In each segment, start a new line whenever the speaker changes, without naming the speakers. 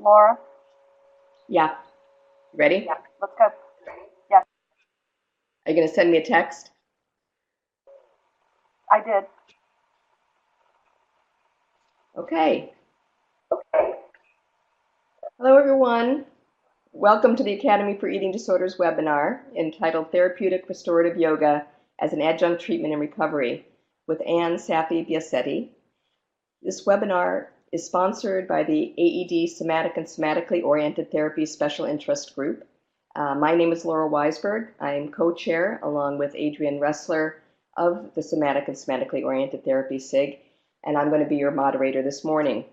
Laura?
Yeah. Ready?
Yeah, let's go. Yes,
Are you going to send me a text?
I did.
Okay. Hello, everyone. Welcome to the Academy for Eating Disorders webinar entitled Therapeutic Restorative Yoga as an Adjunct Treatment and Recovery with Anne Safi-Biasetti. This webinar is sponsored by the AED Somatic and Somatically Oriented Therapy Special Interest Group. My name is Laura Weisberg. I am co-chair along with Adrienne Ressler of the Somatic and Somatically Oriented Therapy SIG, and I'm going to be your moderator this morning.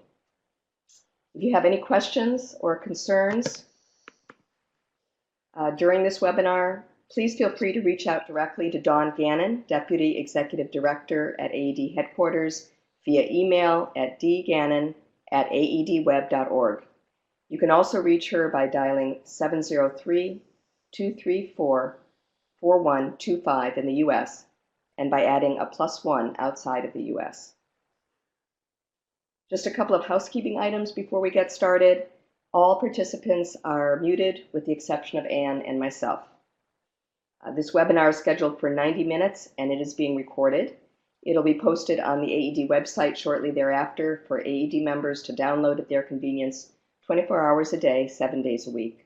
If you have any questions or concerns during this webinar, please feel free to reach out directly to Dawn Gannon, Deputy Executive Director at AED Headquarters, via email at dgannon@aedweb.org. You can also reach her by dialing 703-234-4125 in the U.S. and by adding a +1 outside of the U.S. Just a couple of housekeeping items before we get started. All participants are muted with the exception of Anne and myself. This webinar is scheduled for 90 minutes and it is being recorded. It'll be posted on the AED website shortly thereafter for AED members to download at their convenience 24 hours a day, 7 days a week.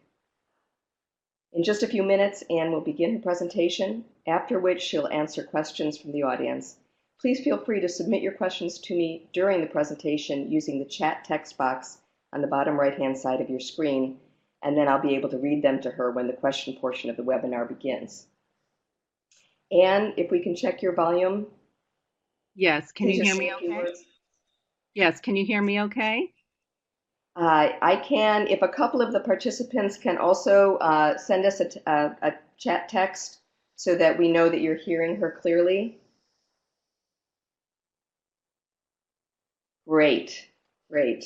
In just a few minutes, Anne will begin her presentation, after which she'll answer questions from the audience. Please feel free to submit your questions to me during the presentation using the chat text box on the bottom right-hand side of your screen, and then I'll be able to read them to her when the question portion of the webinar begins. Anne, if we can check your volume.
Yes, can
Please
you
just
hear
say
me
a few
okay?
words.
Yes, can you hear me okay?
I can, if a couple of the participants can also send us a chat text so that we know that you're hearing her clearly. Great, great.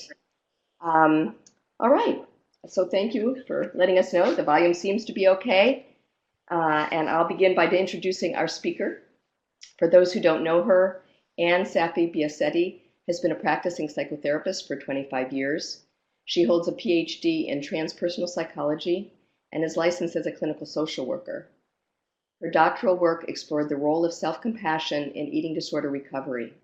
All right, so thank you for letting us know. The volume seems to be okay. And I'll begin by introducing our speaker. For those who don't know her, Anne Safi-Biasetti has been a practicing psychotherapist for 25 years. She holds a PhD in transpersonal psychology and is licensed as a clinical social worker. Her doctoral work explored the role of self-compassion in eating disorder recovery.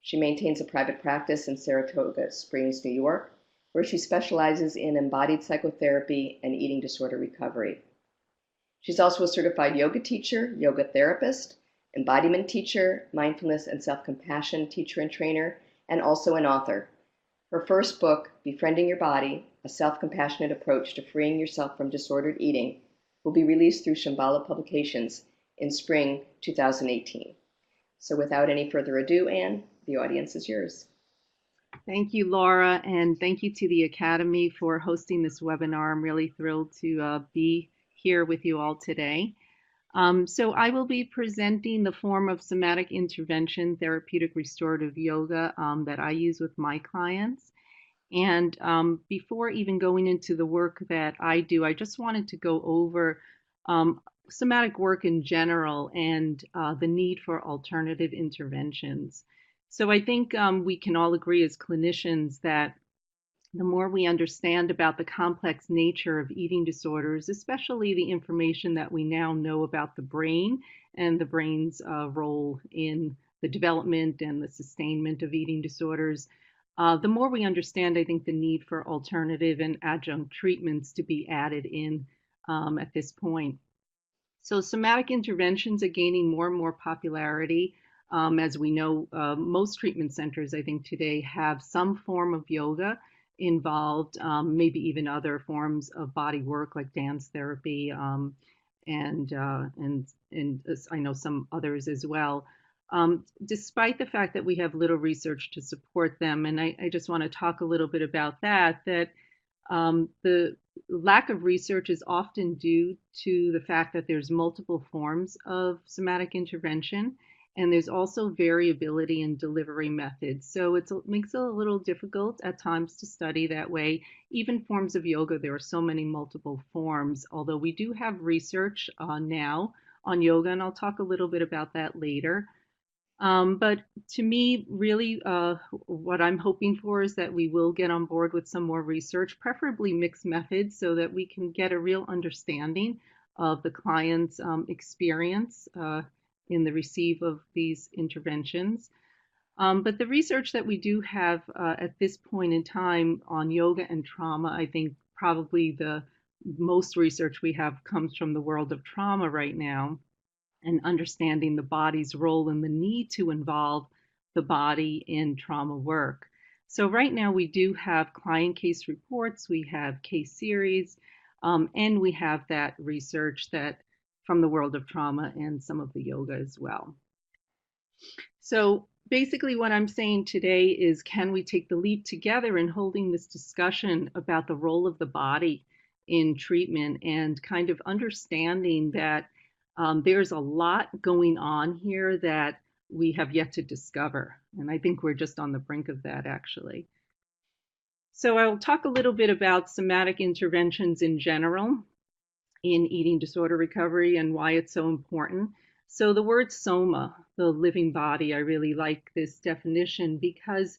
She maintains a private practice in Saratoga Springs, New York, where she specializes in embodied psychotherapy and eating disorder recovery. She's also a certified yoga teacher, yoga therapist, embodiment teacher, mindfulness and self-compassion teacher and trainer, and also an author. Her first book, Befriending Your Body, A Self-Compassionate Approach to Freeing Yourself from Disordered Eating, will be released through Shambhala Publications in spring 2018. So without any further ado, Anne, the audience is yours.
Thank you, Laura, and thank you to the Academy for hosting this webinar. I'm really thrilled to be here with you all today. So I will be presenting the form of somatic intervention, therapeutic restorative yoga that I use with my clients. And before even going into the work that I do, I just wanted to go over somatic work in general and the need for alternative interventions. So I think we can all agree as clinicians that the more we understand about the complex nature of eating disorders, especially the information that we now know about the brain and the brain's role in the development and the sustainment of eating disorders, the more we understand, I think, the need for alternative and adjunct treatments to be added in at this point. So somatic interventions are gaining more and more popularity. As we know, most treatment centers, I think, today have some form of yoga involved, maybe even other forms of body work like dance therapy, and I know some others as well. Despite the fact that we have little research to support them, and I just want to talk a little bit about that the lack of research is often due to the fact that there's multiple forms of somatic intervention, and there's also variability in delivery methods. So it makes it a little difficult at times to study that way. Even forms of yoga, there are so many multiple forms, although we do have research now on yoga, and I'll talk a little bit about that later. But to me, really, what I'm hoping for is that we will get on board with some more research, preferably mixed methods, so that we can get a real understanding of the client's experience in the receive of these interventions. But the research that we do have at this point in time on yoga and trauma, I think probably the most research we have comes from the world of trauma right now, and understanding the body's role and the need to involve the body in trauma work. So right now we do have client case reports, we have case series, and we have that research that from the world of trauma and some of the yoga as well. So basically what I'm saying today is, can we take the leap together in holding this discussion about the role of the body in treatment, and kind of understanding that there's a lot going on here that we have yet to discover. And I think we're just on the brink of that, actually. So I'll talk a little bit about somatic interventions in general in eating disorder recovery and why it's so important. So the word soma, the living body, I really like this definition because,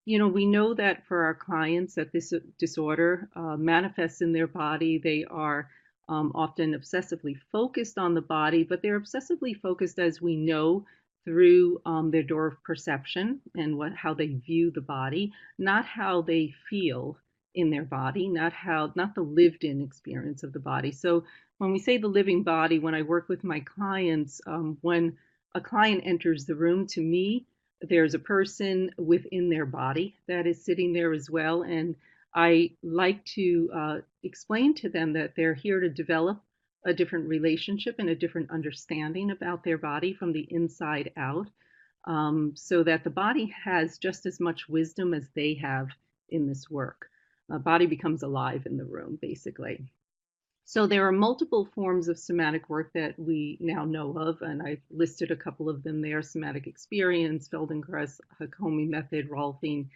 we know that for our clients that this disorder manifests in their body. They are often obsessively focused on the body, but they're obsessively focused, as we know, through their door of perception and how they view the body, not how they feel in their body, not the lived in experience of the body. So when we say the living body, when I work with my clients, when a client enters the room, to me, there's a person within their body that is sitting there as well. And I like to explain to them that they're here to develop a different relationship and a different understanding about their body from the inside out, so that the body has just as much wisdom as they have in this work. The body becomes alive in the room, basically. So there are multiple forms of somatic work that we now know of, and I've listed a couple of them there: somatic experience, Feldenkrais, Hakomi method, Rolfing,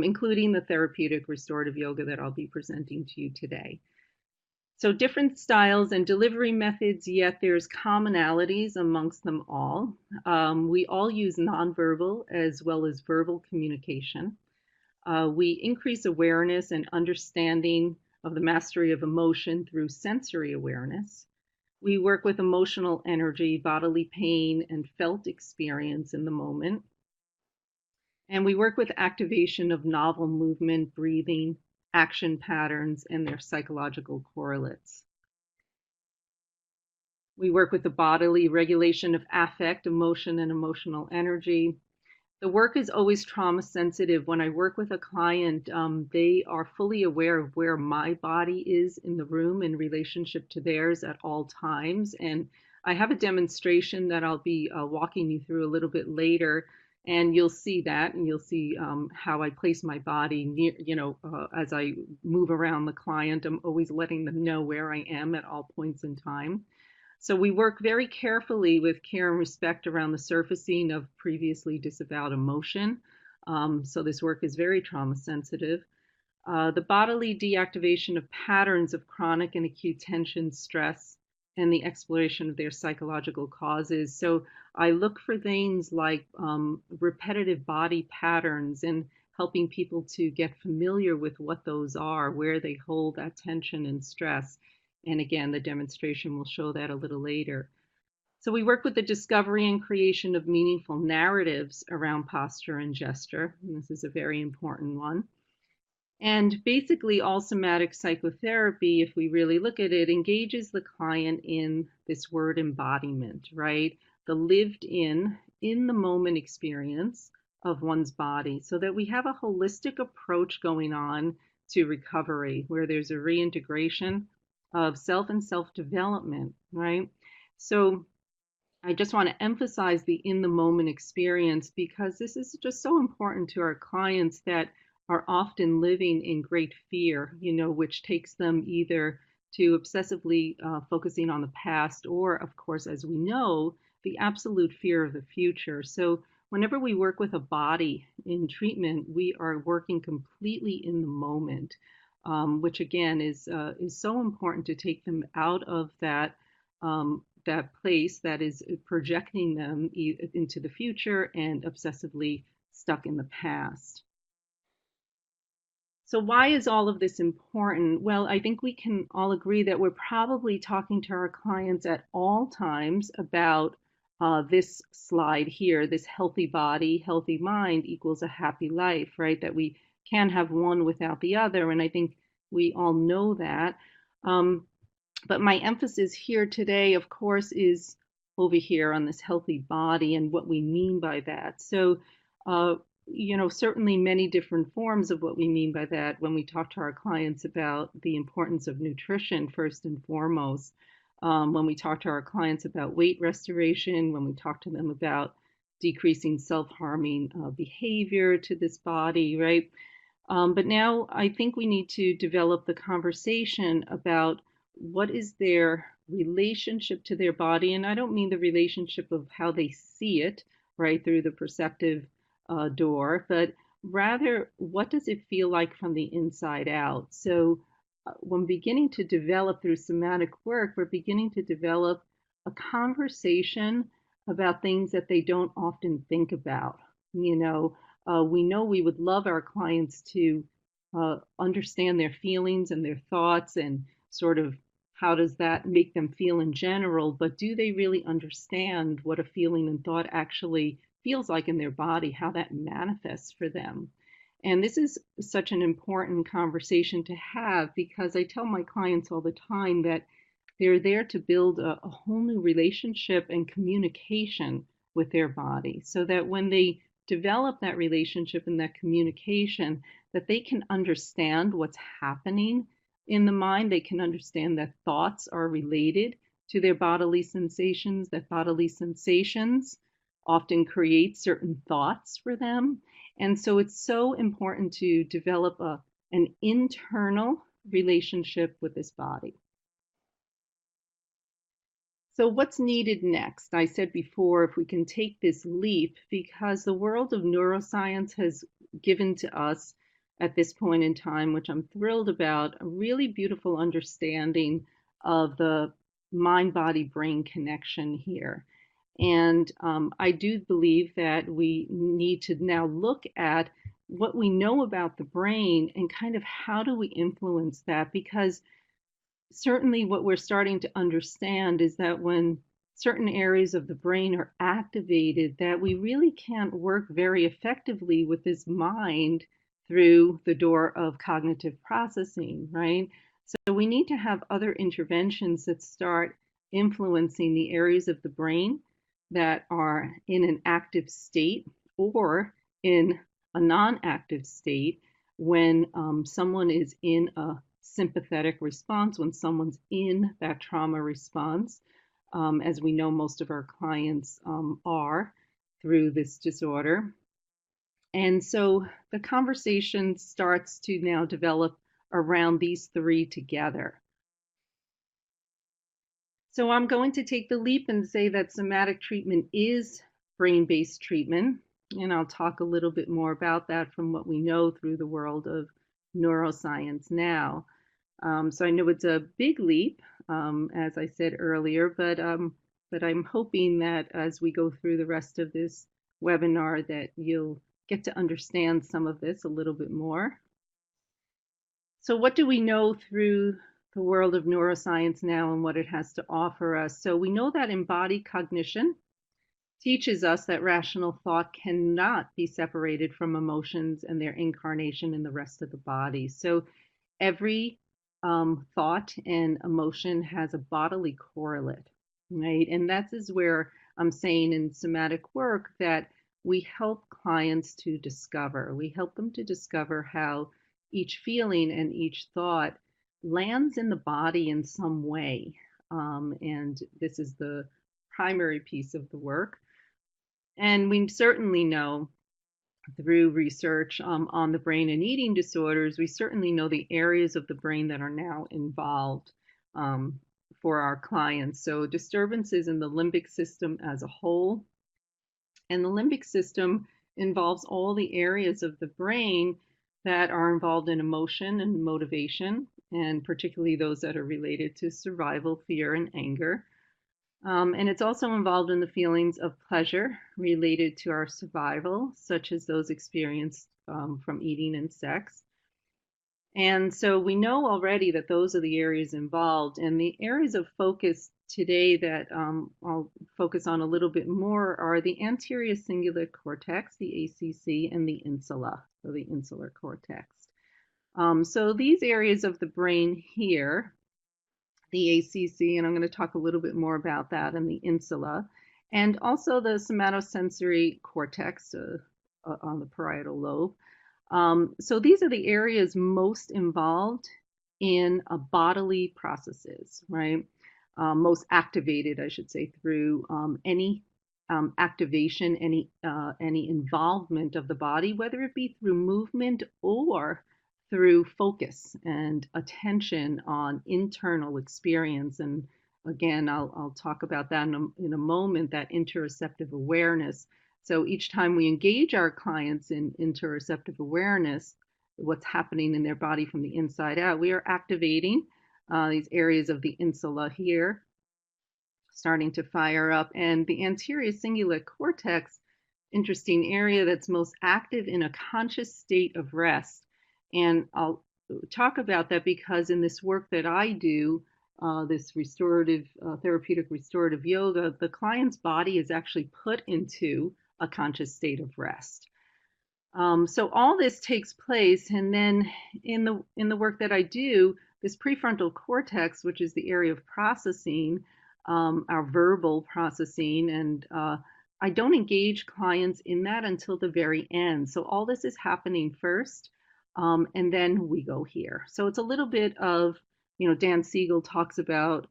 including the therapeutic restorative yoga that I'll be presenting to you today. So different styles and delivery methods, yet there's commonalities amongst them all. We all use nonverbal as well as verbal communication. We increase awareness and understanding of the mastery of emotion through sensory awareness. We work with emotional energy, bodily pain, and felt experience in the moment. And we work with activation of novel movement, breathing, action patterns, and their psychological correlates. We work with the bodily regulation of affect, emotion, and emotional energy. The work is always trauma sensitive. When I work with a client, they are fully aware of where my body is in the room in relationship to theirs at all times. And I have a demonstration that I'll be walking you through a little bit later, and you'll see that, and you'll see how I place my body near, as I move around the client. I'm always letting them know where I am at all points in time. So we work very carefully with care and respect around the surfacing of previously disavowed emotion. So this work is very trauma sensitive. The bodily deactivation of patterns of chronic and acute tension, stress, and the exploration of their psychological causes. So I look for things like repetitive body patterns and helping people to get familiar with what those are, where they hold that tension and stress. And again, the demonstration will show that a little later. So we work with the discovery and creation of meaningful narratives around posture and gesture. And this is a very important one. And basically, all somatic psychotherapy, if we really look at it, engages the client in this word embodiment, right? The lived in the moment experience of one's body, so that we have a holistic approach going on to recovery, where there's a reintegration of self and self-development, right? So I just want to emphasize the in the moment experience, because this is just so important to our clients that are often living in great fear, which takes them either to obsessively focusing on the past, or, of course, as we know, the absolute fear of the future. So whenever we work with a body in treatment, we are working completely in the moment, which again is so important to take them out of that that place that is projecting them into the future and obsessively stuck in the past. So why is all of this important? Well, I think we can all agree that we're probably talking to our clients at all times about this slide here, this healthy body, healthy mind equals a happy life, right? That we can't have one without the other. And I think we all know that. But my emphasis here today, of course, is over here on this healthy body and what we mean by that. So, certainly many different forms of what we mean by that when we talk to our clients about the importance of nutrition, first and foremost. When we talk to our clients about weight restoration, when we talk to them about decreasing self-harming behavior to this body, right? But now I think we need to develop the conversation about what is their relationship to their body. And I don't mean the relationship of how they see it, right, through the perceptive door, but rather what does it feel like from the inside out? So when beginning to develop through somatic work, we're beginning to develop a conversation about things that they don't often think about. We know we would love our clients to understand their feelings and their thoughts and sort of how does that make them feel in general, but do they really understand what a feeling and thought actually feels like in their body, how that manifests for them? And this is such an important conversation to have because I tell my clients all the time that they're there to build a whole new relationship and communication with their body so that when they develop that relationship and that communication, that they can understand what's happening in the mind. They can understand that thoughts are related to their bodily sensations, that bodily sensations often create certain thoughts for them. And so it's so important to develop an internal relationship with this body. So what's needed next? I said before, if we can take this leap, because the world of neuroscience has given to us at this point in time, which I'm thrilled about, a really beautiful understanding of the mind-body-brain connection here. And I do believe that we need to now look at what we know about the brain and kind of how do we influence that, because certainly what we're starting to understand is that when certain areas of the brain are activated, that we really can't work very effectively with this mind through the door of cognitive processing, right? So we need to have other interventions that start influencing the areas of the brain that are in an active state or in a non-active state when someone is in a sympathetic response, when someone's in that trauma response, as we know most of our clients are through this disorder. And so the conversation starts to now develop around these three together. So I'm going to take the leap and say that somatic treatment is brain-based treatment. And I'll talk a little bit more about that from what we know through the world of neuroscience now. So I know it's a big leap, as I said earlier, but I'm hoping that as we go through the rest of this webinar that you'll get to understand some of this a little bit more. So what do we know through the world of neuroscience now and what it has to offer us? So we know that embodied cognition teaches us that rational thought cannot be separated from emotions and their incarnation in the rest of the body. So every thought and emotion has a bodily correlate, right? And that is where I'm saying in somatic work that we help clients to discover. We help them to discover how each feeling and each thought lands in the body in some way. And this is the primary piece of the work. And we certainly know through research on the brain and eating disorders, we certainly know the areas of the brain that are now involved for our clients. So disturbances in the limbic system as a whole. And the limbic system involves all the areas of the brain that are involved in emotion and motivation, and particularly those that are related to survival, fear, and anger. And it's also involved in the feelings of pleasure related to our survival, such as those experienced from eating and sex. And so we know already that those are the areas involved. And the areas of focus today that I'll focus on a little bit more are the anterior cingulate cortex, the ACC, and the insula, or the insular cortex. So these areas of the brain here, the ACC, and I'm going to talk a little bit more about that, and the insula, and also the somatosensory cortex on the parietal lobe. So these are the areas most involved in bodily processes, right? Most activated, I should say, through any activation, any involvement of the body, whether it be through movement or through focus and attention on internal experience. And again, I'll talk about that in a moment, that interoceptive awareness. So each time we engage our clients in interoceptive awareness, what's happening in their body from the inside out, we are activating these areas of the insula here, starting to fire up. And the anterior cingulate cortex, interesting area that's most active in a conscious state of rest. And I'll talk about that because in this work that I do, this restorative, therapeutic restorative yoga, the client's body is actually put into a conscious state of rest. So all this takes place, and then in the work that I do, this prefrontal cortex, which is the area of processing, our verbal processing, and I don't engage clients in that until the very end. So all this is happening first, and then we go here. So it's a little bit of, Dan Siegel talks about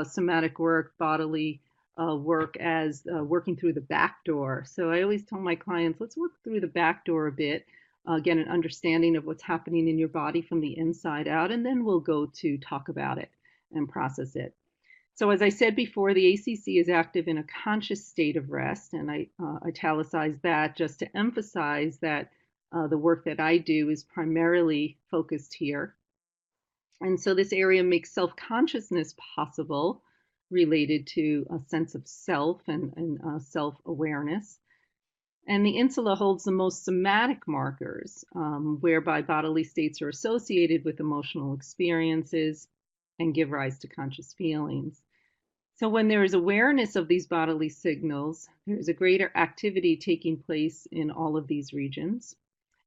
somatic work, bodily work as working through the back door. So I always tell my clients, let's work through the back door a bit, get an understanding of what's happening in your body from the inside out, and then we'll go to talk about it and process it. So as I said before, the ACC is active in a conscious state of rest, and I italicize that just to emphasize that the work that I do is primarily focused here. And so this area makes self-consciousness possible, related to a sense of self and self-awareness. And the insula holds the most somatic markers, whereby bodily states are associated with emotional experiences and give rise to conscious feelings. So when there is awareness of these bodily signals, there is a greater activity taking place in all of these regions.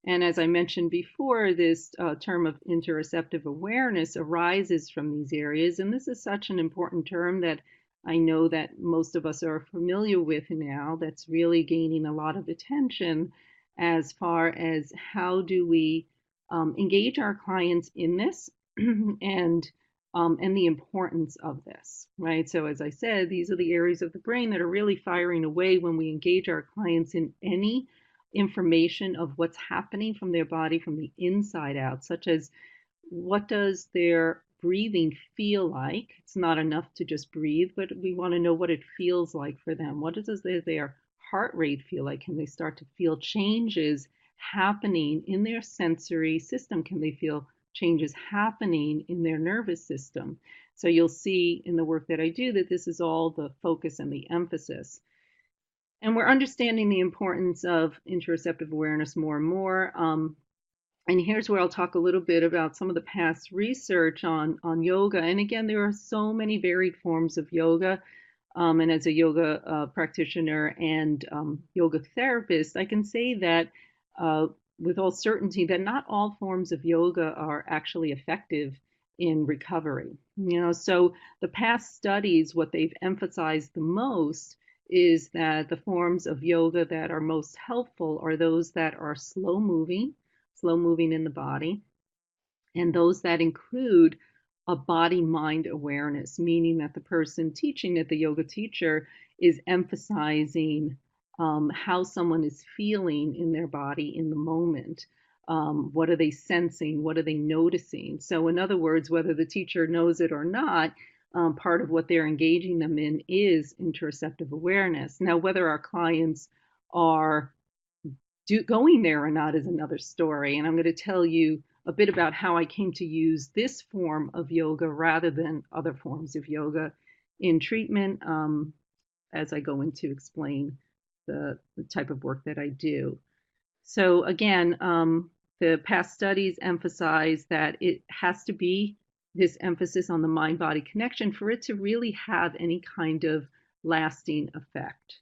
And as I mentioned before, this term of interoceptive awareness arises from these areas. And this is such an important term that I know that most of us are familiar with now, that's really gaining a lot of attention as far as how do we engage our clients in this and the importance of this, right? So as I said, these are the areas of the brain that are really firing away when we engage our clients in any information of what's happening from their body from the inside out, such as what does their breathing feel like? It's not enough to just breathe, but we want to know what it feels like for them. What does their heart rate feel like? Can they start to feel changes happening in their sensory system? Can they feel changes happening in their nervous system? So you'll see in the work that I do that this is all the focus and the emphasis. And we're understanding the importance of interoceptive awareness more and more. And here's where I'll talk a little bit about some of the past research on yoga. And again, there are so many varied forms of yoga. And as a yoga practitioner and yoga therapist, I can say that with all certainty that not all forms of yoga are actually effective in recovery. So the past studies, what they've emphasized the most is that the forms of yoga that are most helpful are those that are slow moving in the body, and those that include a body-mind awareness, meaning that the person teaching it, the yoga teacher, is emphasizing how someone is feeling in their body in the moment. What are they sensing? What are they noticing? So in other words, whether the teacher knows it or not, part of what they're engaging them in is interoceptive awareness. Now, whether our clients are going there or not is another story. And I'm going to tell you a bit about how I came to use this form of yoga rather than other forms of yoga in treatment as I go into explain the type of work that I do. So again, the past studies emphasize that it has to be this emphasis on the mind-body connection for it to really have any kind of lasting effect.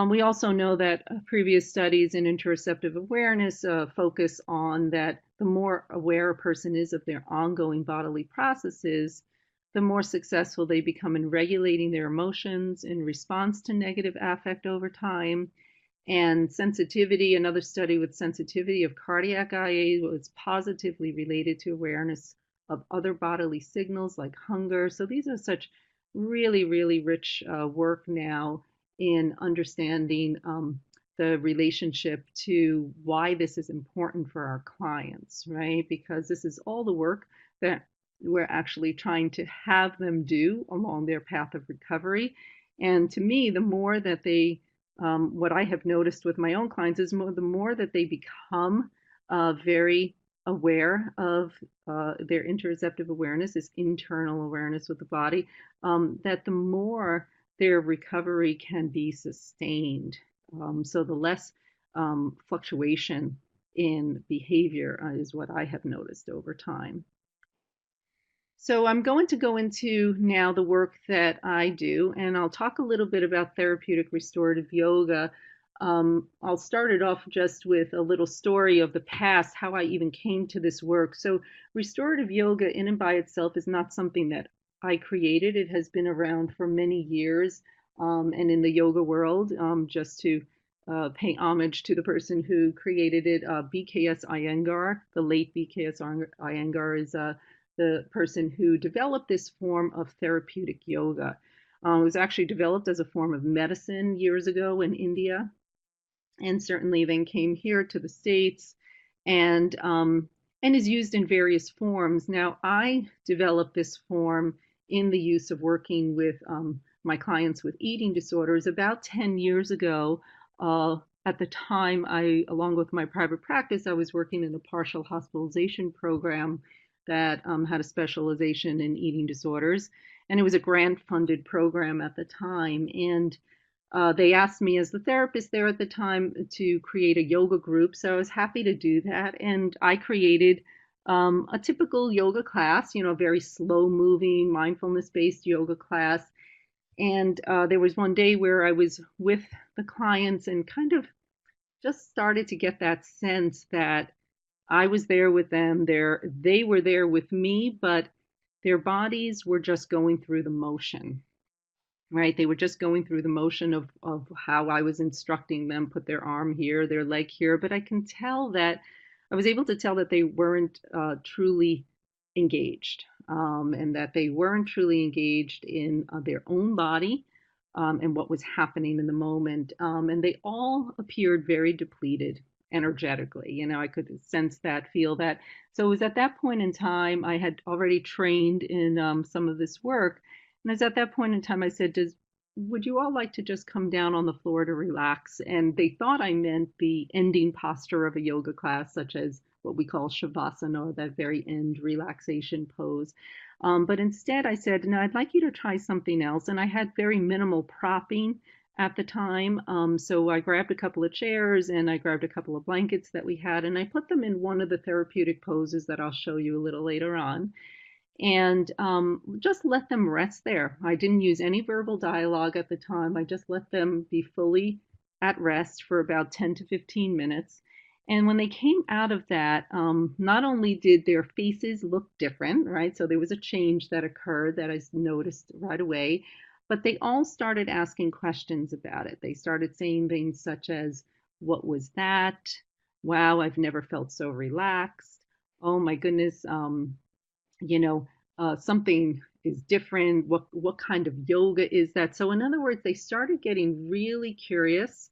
We also know that previous studies in interoceptive awareness focus on that the more aware a person is of their ongoing bodily processes, the more successful they become in regulating their emotions in response to negative affect over time. And sensitivity, another study with sensitivity of cardiac IA was positively related to awareness of other bodily signals like hunger. So these are such really, really rich work now in understanding the relationship to why this is important for our clients, right? Because this is all the work that we're actually trying to have them do along their path of recovery. And to me, the more that they what I have noticed with my own clients is the more that they become very aware of their interoceptive awareness, this internal awareness with the body, that the more their recovery can be sustained. So the less fluctuation in behavior is what I have noticed over time. So I'm going to go into now the work that I do, and I'll talk a little bit about therapeutic restorative yoga. I'll start it off just with a little story of the past, how I even came to this work. So restorative yoga in and by itself is not something that I created. It has been around for many years, and in the yoga world, just to pay homage to the person who created it, BKS Iyengar, the late BKS Iyengar is the person who developed this form of therapeutic yoga. It was actually developed as a form of medicine years ago in India, and certainly then came here to the States and is used in various forms. Now, I developed this form in the use of working with my clients with eating disorders about 10 years ago. At the time, along with my private practice, I was working in a partial hospitalization program that had a specialization in eating disorders. And it was a grant funded program at the time. And they asked me as the therapist there at the time to create a yoga group. So I was happy to do that. And I created a typical yoga class, a very slow moving, mindfulness based yoga class. And there was one day where I was with the clients and kind of just started to get that sense that I was there with them. They were there with me, but their bodies were just going through the motion, right? They were just going through the motion of how I was instructing them, put their arm here, their leg here. But I was able to tell that they weren't truly engaged, and that they weren't truly engaged in their own body and what was happening in the moment. And they all appeared very depleted energetically. I could sense that, feel that. So it was at that point in time, I had already trained in some of this work. And it was at that point in time, I said, would you all like to just come down on the floor to relax? And they thought I meant the ending posture of a yoga class, such as what we call shavasana, or that very end relaxation pose. But instead, I said, no, I'd like you to try something else. And I had very minimal propping at the time. So I grabbed a couple of chairs and I grabbed a couple of blankets that we had, and I put them in one of the therapeutic poses that I'll show you a little later on. And just let them rest there. I didn't use any verbal dialogue at the time. I just let them be fully at rest for about 10 to 15 minutes. And when they came out of that, not only did their faces look different, right? So there was a change that occurred that I noticed right away, but they all started asking questions about it. They started saying things such as, what was that? Wow, I've never felt so relaxed. Oh my goodness, something is different. What kind of yoga is that? So in other words, they started getting really curious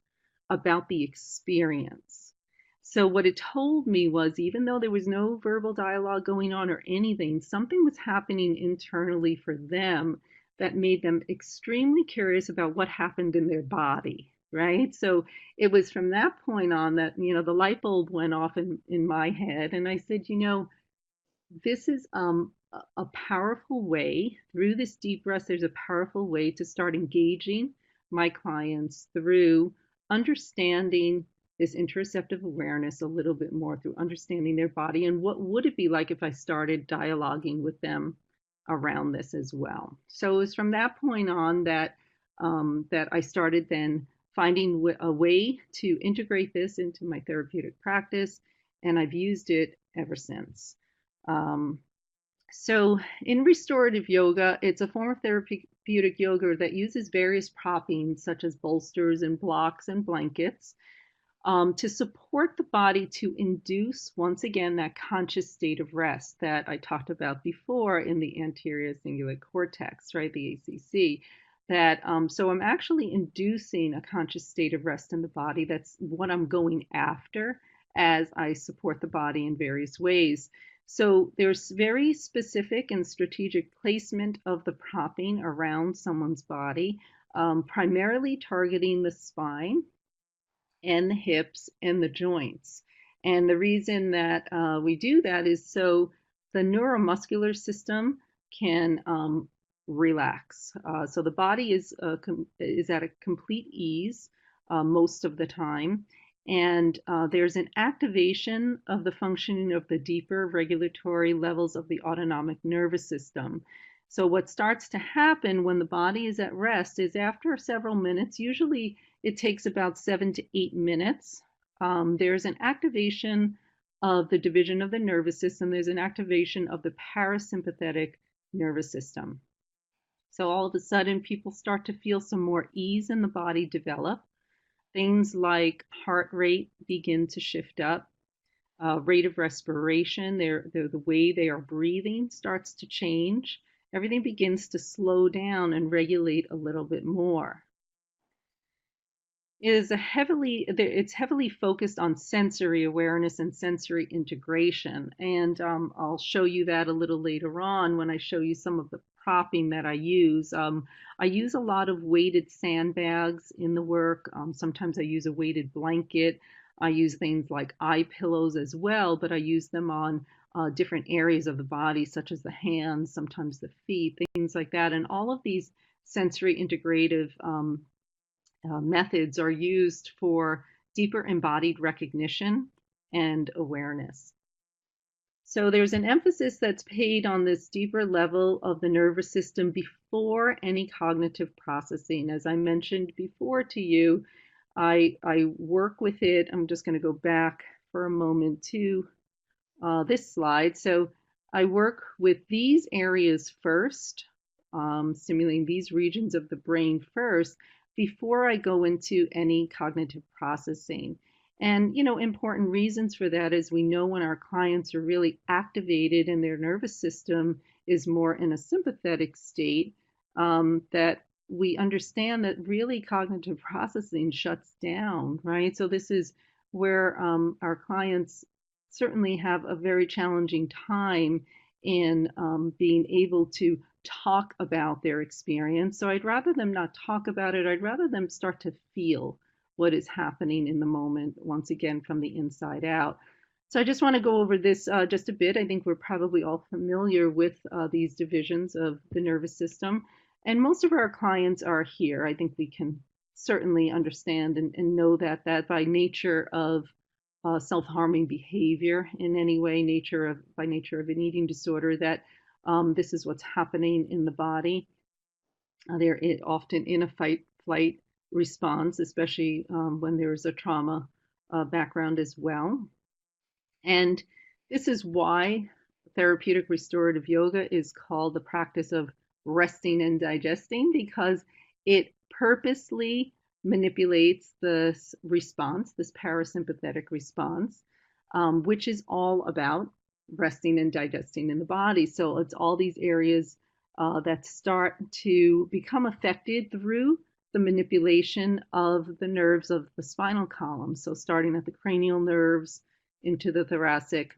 about the experience. So what it told me was, even though there was no verbal dialogue going on or anything, something was happening internally for them that made them extremely curious about what happened in their body, right? So it was from that point on that, the light bulb went off in my head. And I said, this is a powerful way, through this deep rest, there's a powerful way to start engaging my clients through understanding this interoceptive awareness a little bit more, through understanding their body, and what would it be like if I started dialoguing with them around this as well. So it was from that point on that that I started then finding a way to integrate this into my therapeutic practice, and I've used it ever since. Um, so in restorative yoga, it's a form of therapeutic yoga that uses various proppings such as bolsters and blocks and blankets to support the body to induce, once again, that conscious state of rest that I talked about before in the anterior cingulate cortex, right, the ACC. That so I'm actually inducing a conscious state of rest in the body. That's what I'm going after as I support the body in various ways. So there's very specific and strategic placement of the propping around someone's body, primarily targeting the spine and the hips and the joints. And the reason that we do that is so the neuromuscular system can relax. So the body is at a complete ease most of the time. And there's an activation of the functioning of the deeper regulatory levels of the autonomic nervous system. So what starts to happen when the body is at rest is after several minutes, usually it takes about 7 to 8 minutes, there's an activation of the division of the nervous system. There's an activation of the parasympathetic nervous system. So all of a sudden, people start to feel some more ease in the body develop. Things like heart rate begin to shift up. Rate of respiration, the way they are breathing starts to change. Everything begins to slow down and regulate a little bit more. It's heavily focused on sensory awareness and sensory integration, and I'll show you that a little later on when I show you some of the propping that I use. I use a lot of weighted sandbags in the work. Sometimes I use a weighted blanket. I use things like eye pillows as well, but I use them on different areas of the body, such as the hands, sometimes the feet, things like that. And all of these sensory integrative methods are used for deeper embodied recognition and awareness. So there's an emphasis that's paid on this deeper level of the nervous system before any cognitive processing. As I mentioned before to you, I work with it. I'm just going to go back for a moment to this slide. So I work with these areas first, stimulating these regions of the brain first, before I go into any cognitive processing. And, important reasons for that is we know when our clients are really activated and their nervous system is more in a sympathetic state, that we understand that really cognitive processing shuts down, right? So this is where our clients certainly have a very challenging time in being able to talk about their experience. So I'd rather them not talk about it. I'd rather them start to feel what is happening in the moment, once again, from the inside out. So I just want to go over this just a bit. I think we're probably all familiar with these divisions of the nervous system. And most of our clients are here. I think we can certainly understand and know that by nature of self-harming behavior in any way, by nature of an eating disorder, that this is what's happening in the body. They're often in a fight-flight response, especially when there's a trauma background as well. And this is why therapeutic restorative yoga is called the practice of resting and digesting, because it purposely manipulates this response, this parasympathetic response, which is all about resting and digesting in the body. So it's all these areas that start to become affected through the manipulation of the nerves of the spinal column. So starting at the cranial nerves, into the thoracic,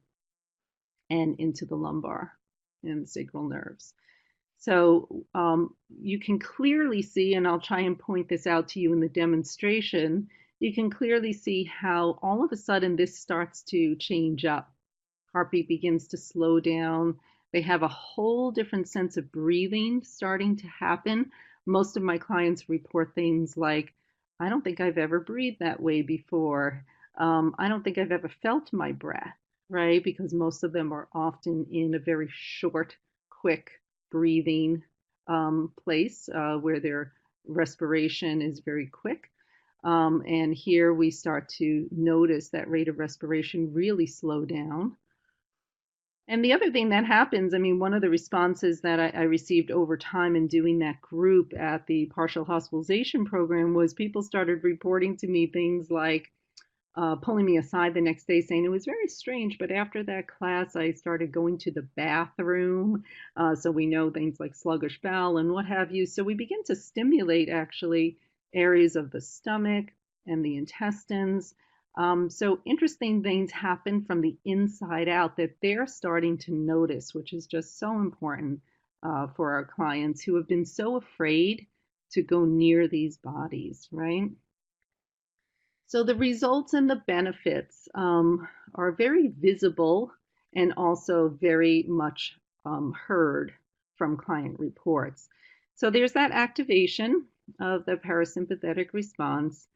and into the lumbar and the sacral nerves. So you can clearly see, and I'll try and point this out to you in the demonstration, you can clearly see how all of a sudden this starts to change up heartbeat begins to slow down. They have a whole different sense of breathing starting to happen. Most of my clients report things like, I don't think I've ever breathed that way before. I don't think I've ever felt my breath, right? Because most of them are often in a very short, quick breathing place where their respiration is very quick. And here we start to notice that rate of respiration really slow down. And the other thing that happens, I mean, one of the responses that I received over time in doing that group at the partial hospitalization program was people started reporting to me things like pulling me aside the next day saying it was very strange, but after that class, I started going to the bathroom. So we know things like sluggish bowel and what have you. So we begin to stimulate actually areas of the stomach and the intestines. So interesting things happen from the inside out that they're starting to notice, which is just so important for our clients who have been so afraid to go near these bodies, right? So the results and the benefits are very visible and also very much heard from client reports. So there's that activation of the parasympathetic response.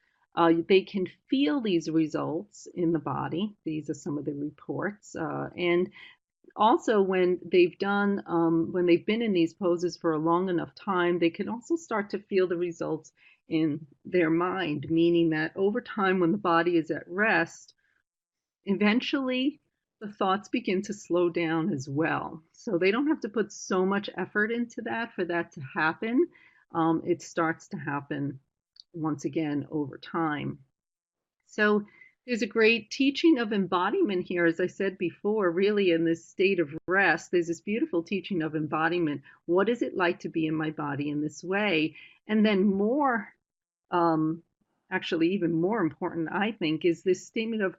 They can feel these results in the body. These are some of the reports. And also when they've been in these poses for a long enough time, they can also start to feel the results in their mind, meaning that over time when the body is at rest, eventually the thoughts begin to slow down as well. So they don't have to put so much effort into that for that to happen. It starts to happen once again over time. So there's a great teaching of embodiment here, as I said before, really in this state of rest. There's this beautiful teaching of embodiment. What is it like to be in my body in this way? And then actually even more important, I think, is this statement of,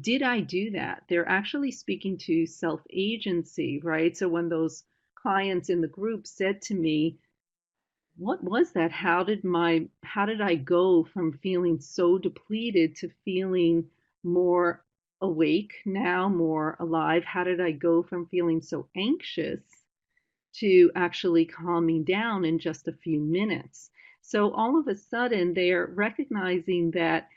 did I do that? They're actually speaking to self-agency, right? So when those clients in the group said to me, what was that? How did I go from feeling so depleted to feeling more awake now, more alive? How did I go from feeling so anxious to actually calming down in just a few minutes? So all of a sudden they're recognizing that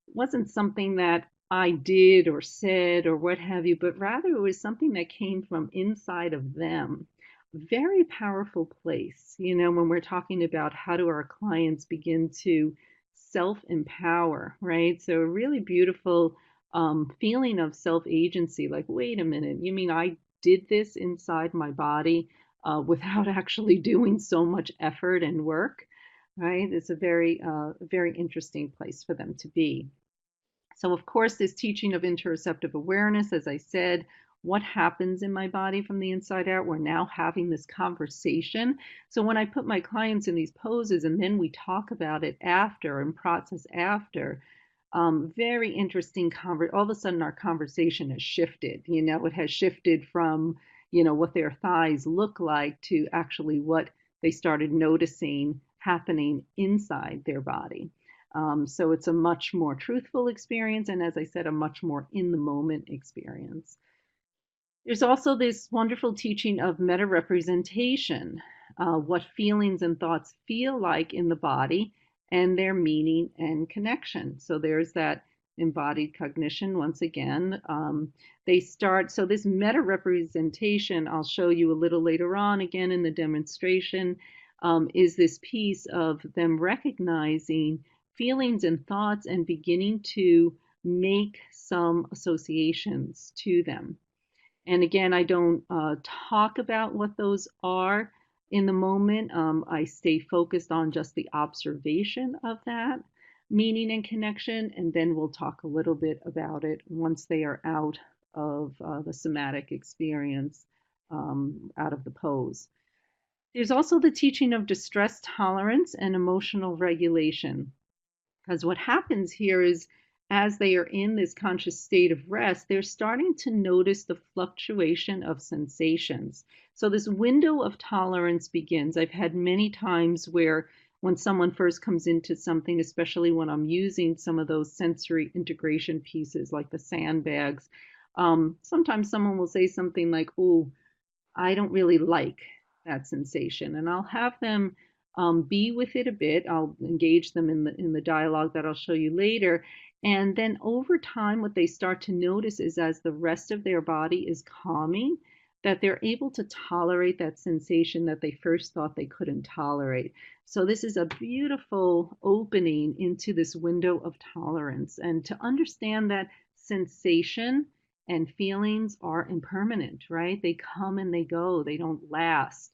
it wasn't something that I did or said or what have you, but rather it was something that came from inside of them. Very powerful place, when we're talking about how do our clients begin to self-empower, right? So a really beautiful feeling of self-agency, like, wait a minute, you mean I did this inside my body without actually doing so much effort and work, right? It's a very interesting place for them to be. So of course, this teaching of interoceptive awareness, as I said, what happens in my body from the inside out? We're now having this conversation. So when I put my clients in these poses and then we talk about it after and process after, very interesting all of a sudden our conversation has shifted. It has shifted from, what their thighs look like to actually what they started noticing happening inside their body. So it's a much more truthful experience, and as I said, a much more in the moment experience. There's also this wonderful teaching of meta representation, what feelings and thoughts feel like in the body and their meaning and connection. So there's that embodied cognition once again. So this meta representation, I'll show you a little later on again in the demonstration, is this piece of them recognizing feelings and thoughts and beginning to make some associations to them. And again, I don't talk about what those are in the moment. I stay focused on just the observation of that meaning and connection, and then we'll talk a little bit about it once they are out of the somatic experience, out of the pose. There's also the teaching of distress tolerance and emotional regulation. Because what happens here is as they are in this conscious state of rest, they're starting to notice the fluctuation of sensations. So this window of tolerance begins. I've had many times where when someone first comes into something, especially when I'm using some of those sensory integration pieces like the sandbags, Sometimes someone will say something like, "Oh, I don't really like that sensation," and I'll have them be with it a bit. I'll engage them in the dialogue that I'll show you later, and then over time, what they start to notice is as the rest of their body is calming, that they're able to tolerate that sensation that they first thought they couldn't tolerate. So this is a beautiful opening into this window of tolerance, and to understand that sensation and feelings are impermanent, right? They come and they go, they don't last.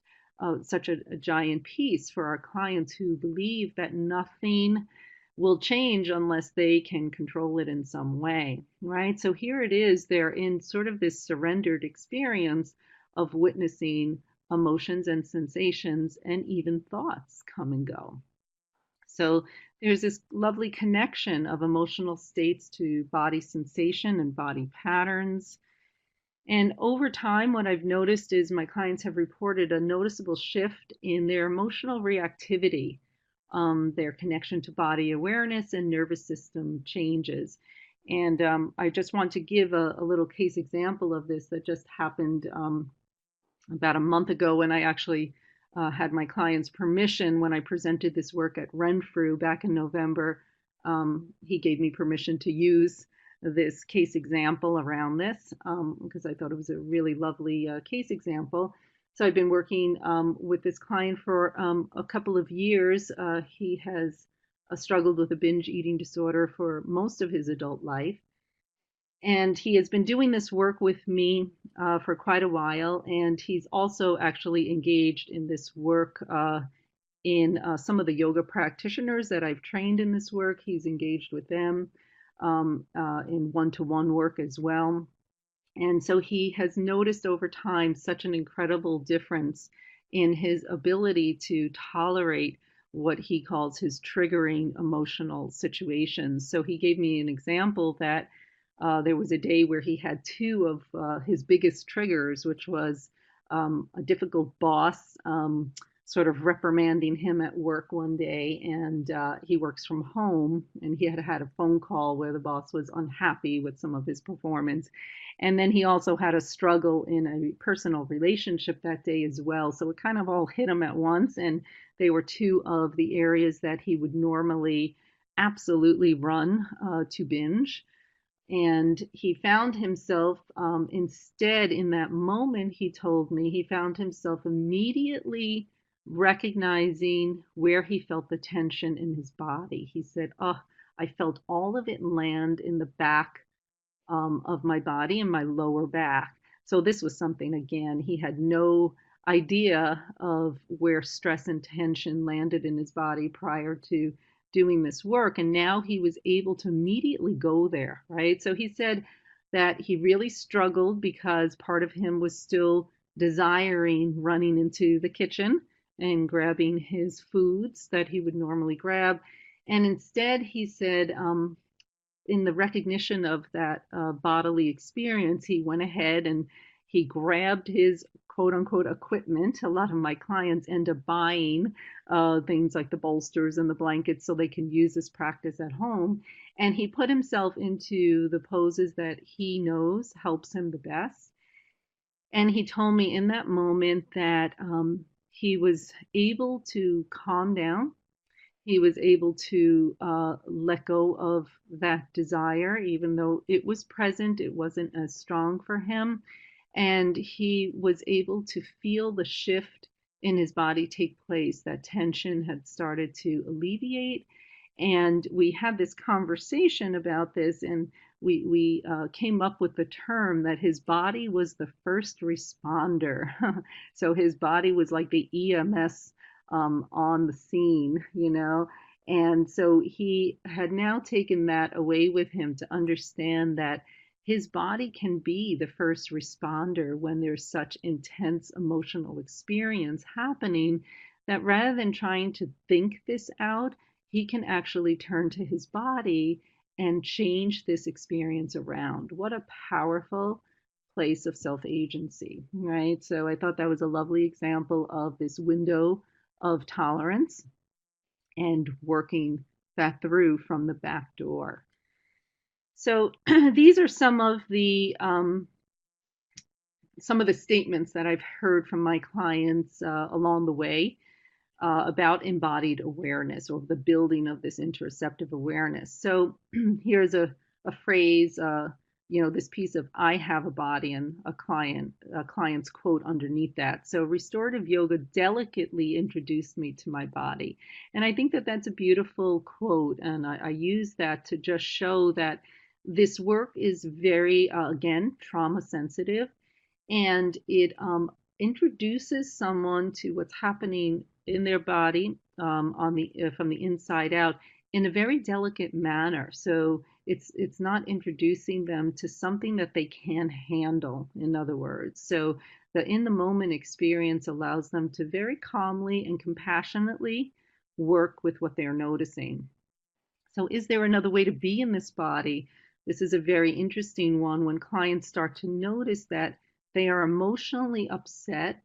Such a giant piece for our clients who believe that nothing will change unless they can control it in some way, right? So here it is, they're in sort of this surrendered experience of witnessing emotions and sensations and even thoughts come and go. So there's this lovely connection of emotional states to body sensation and body patterns. And over time, what I've noticed is my clients have reported a noticeable shift in their emotional reactivity, their connection to body awareness and nervous system changes. And I just want to give a little case example of this that just happened about a month ago when I actually had my client's permission when I presented this work at Renfrew back in November. He gave me permission to use this case example around this because I thought it was a really lovely case example. So I've been working with this client for a couple of years. He has struggled with a binge eating disorder for most of his adult life. And he has been doing this work with me for quite a while. And he's also actually engaged in this work in some of the yoga practitioners that I've trained in this work. He's engaged with them in one-to-one work as well. And so he has noticed over time such an incredible difference in his ability to tolerate what he calls his triggering emotional situations. So he gave me an example that there was a day where he had two of his biggest triggers, which was a difficult boss sort of reprimanding him at work one day, and he works from home, and he had had a phone call where the boss was unhappy with some of his performance. And then he also had a struggle in a personal relationship that day as well. So it kind of all hit him at once, and they were two of the areas that he would normally absolutely run to binge. And he found himself, instead, in that moment, he told me, he found himself immediately recognizing where he felt the tension in his body. He said, "Oh, I felt all of it land in the back of my body, in my lower back." So this was something, again, he had no idea of where stress and tension landed in his body prior to doing this work. And now he was able to immediately go there, right? So he said that he really struggled because part of him was still desiring running into the kitchen and grabbing his foods that he would normally grab. And instead, he said, in the recognition of that bodily experience, he went ahead and he grabbed his quote unquote equipment. A lot of my clients end up buying things like the bolsters and the blankets so they can use this practice at home. And he put himself into the poses that he knows helps him the best. And he told me in that moment that he was able to calm down. He was able to let go of that desire, even though it was present, it wasn't as strong for him. And he was able to feel the shift in his body take place. That tension had started to alleviate. And we had this conversation about this, and we came up with the term that his body was the first responder. So his body was like the EMS on the scene, you know. And so he had now taken that away with him to understand that his body can be the first responder when there's such intense emotional experience happening, that rather than trying to think this out, he can actually turn to his body and change this experience around. What a powerful place of self agency, right? So I thought that was a lovely example of this window of tolerance and working that through from the back door. So these are some of the statements that I've heard from my clients along the way about embodied awareness or the building of this interoceptive awareness. So here's a phrase, this piece of "I have a body" and a client's quote underneath that. So restorative yoga delicately introduced me to my body, and I think that that's a beautiful quote, and I use that to just show that this work is very, again, trauma sensitive, and it introduces someone to what's happening in their body from the inside out in a very delicate manner. So it's not introducing them to something that they can handle, in other words. So the in the moment experience allows them to very calmly and compassionately work with what they're noticing. So is there another way to be in this body? This is a very interesting one when clients start to notice that they are emotionally upset,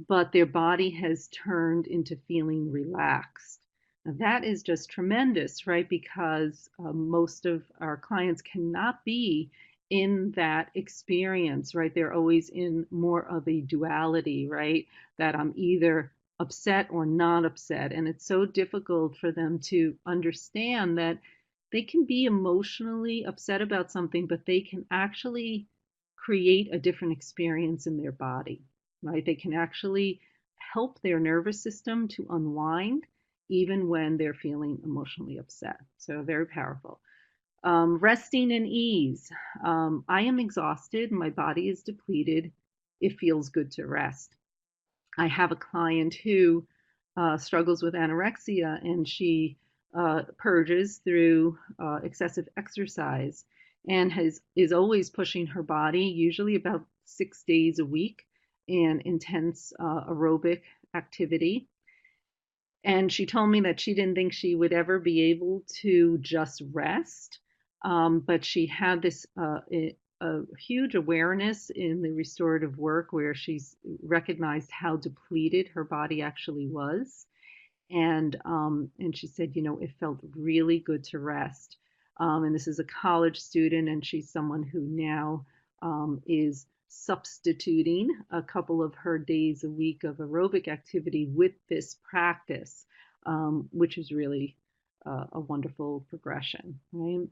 but their body has turned into feeling relaxed. Now, that is just tremendous, right? Because most of our clients cannot be in that experience, right? They're always in more of a duality, right? That I'm either upset or not upset. And it's so difficult for them to understand that they can be emotionally upset about something, but they can actually create a different experience in their body, right? They can actually help their nervous system to unwind even when they're feeling emotionally upset. So very powerful. Resting in ease. I am exhausted. My body is depleted. It feels good to rest. I have a client who struggles with anorexia, and she purges through excessive exercise and is always pushing her body, usually about 6 days a week, in intense aerobic activity. And she told me that she didn't think she would ever be able to just rest, but she had this a huge awareness in the restorative work where she's recognized how depleted her body actually was. And she said, it felt really good to rest. And this is a college student, and she's someone who now is substituting a couple of her days a week of aerobic activity with this practice, which is really a wonderful progression, right?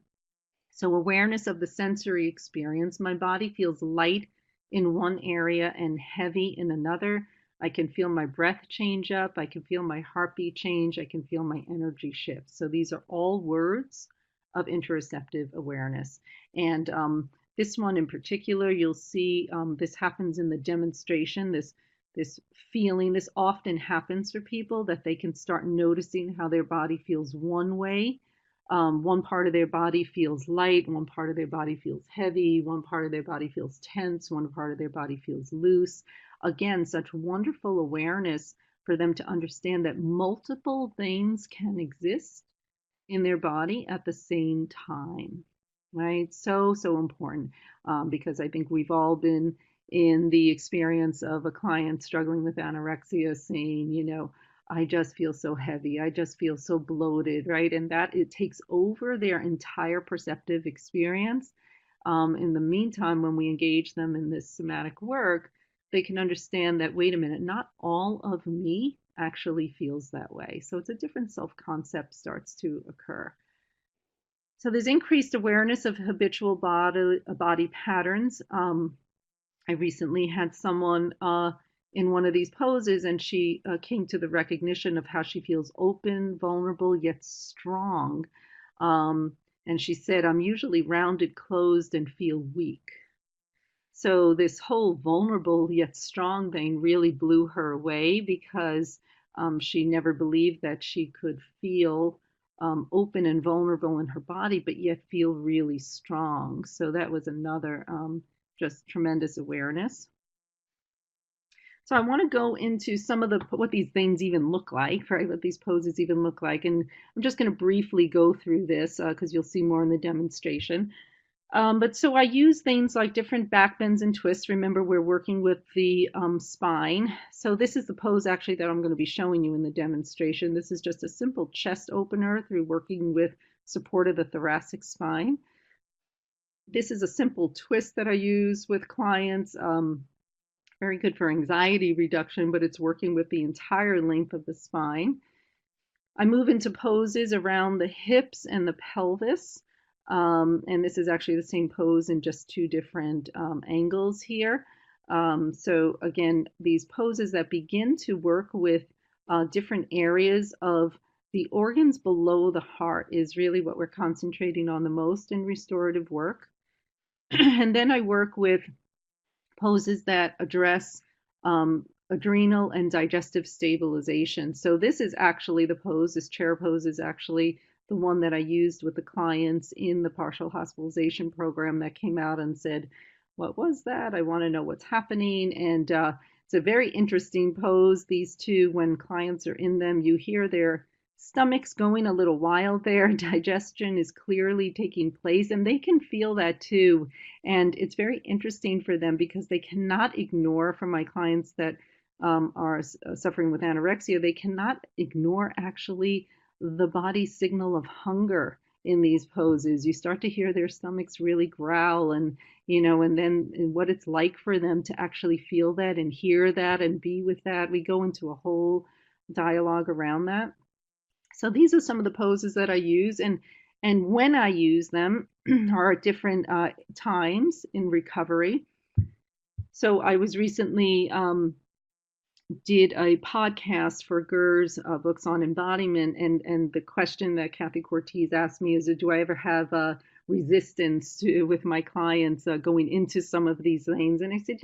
So awareness of the sensory experience. My body feels light in one area and heavy in another. I can feel my breath change up. I can feel my heartbeat change. I can feel my energy shift. So these are all words of interoceptive awareness. And this one in particular, you'll see this happens in the demonstration. This feeling, this often happens for people, that they can start noticing how their body feels one way. One part of their body feels light, one part of their body feels heavy, one part of their body feels tense, one part of their body feels loose. Again, such wonderful awareness for them to understand that multiple things can exist in their body at the same time, right? So, so important, because I think we've all been in the experience of a client struggling with anorexia saying, I just feel so heavy. I just feel so bloated, right? And that it takes over their entire perceptive experience. In the meantime, when we engage them in this somatic work, they can understand that, wait a minute, not all of me actually feels that way. So it's a different self-concept starts to occur. So there's increased awareness of habitual body patterns. I recently had someone in one of these poses, and she came to the recognition of how she feels open, vulnerable, yet strong. And she said, I'm usually rounded, closed, and feel weak. So this whole vulnerable yet strong thing really blew her away, because she never believed that she could feel open and vulnerable in her body, but yet feel really strong. So that was another just tremendous awareness. So I want to go into some of what these things even look like, right? What these poses even look like. And I'm just going to briefly go through this because you'll see more in the demonstration. But so I use things like different back bends and twists. Remember, we're working with the spine. So this is the pose actually that I'm going to be showing you in the demonstration. This is just a simple chest opener through working with support of the thoracic spine. This is a simple twist that I use with clients. Very good for anxiety reduction, but it's working with the entire length of the spine. I move into poses around the hips and the pelvis. And this is actually the same pose in just two different angles here. So again, these poses that begin to work with different areas of the organs below the heart is really what we're concentrating on the most in restorative work. And then I work with poses that address adrenal and digestive stabilization. So this is actually the pose, this chair pose is actually the one that I used with the clients in the partial hospitalization program that came out and said, what was that? I want to know what's happening. And it's a very interesting pose. These two, when clients are in them, you hear their stomachs going a little wild there. Digestion is clearly taking place, and they can feel that too. And it's very interesting for them because they cannot ignore, for my clients that are suffering with anorexia, they cannot ignore actually the body's signal of hunger in these poses. You start to hear their stomachs really growl, and and then what it's like for them to actually feel that and hear that and be with that. We go into a whole dialogue around that. So these are some of the poses that I use, and when I use them are at different times in recovery. So I was recently did a podcast for GERS books on embodiment, and the question that Kathy Cortez asked me is, do I ever have resistance with my clients going into some of these lanes? And I said,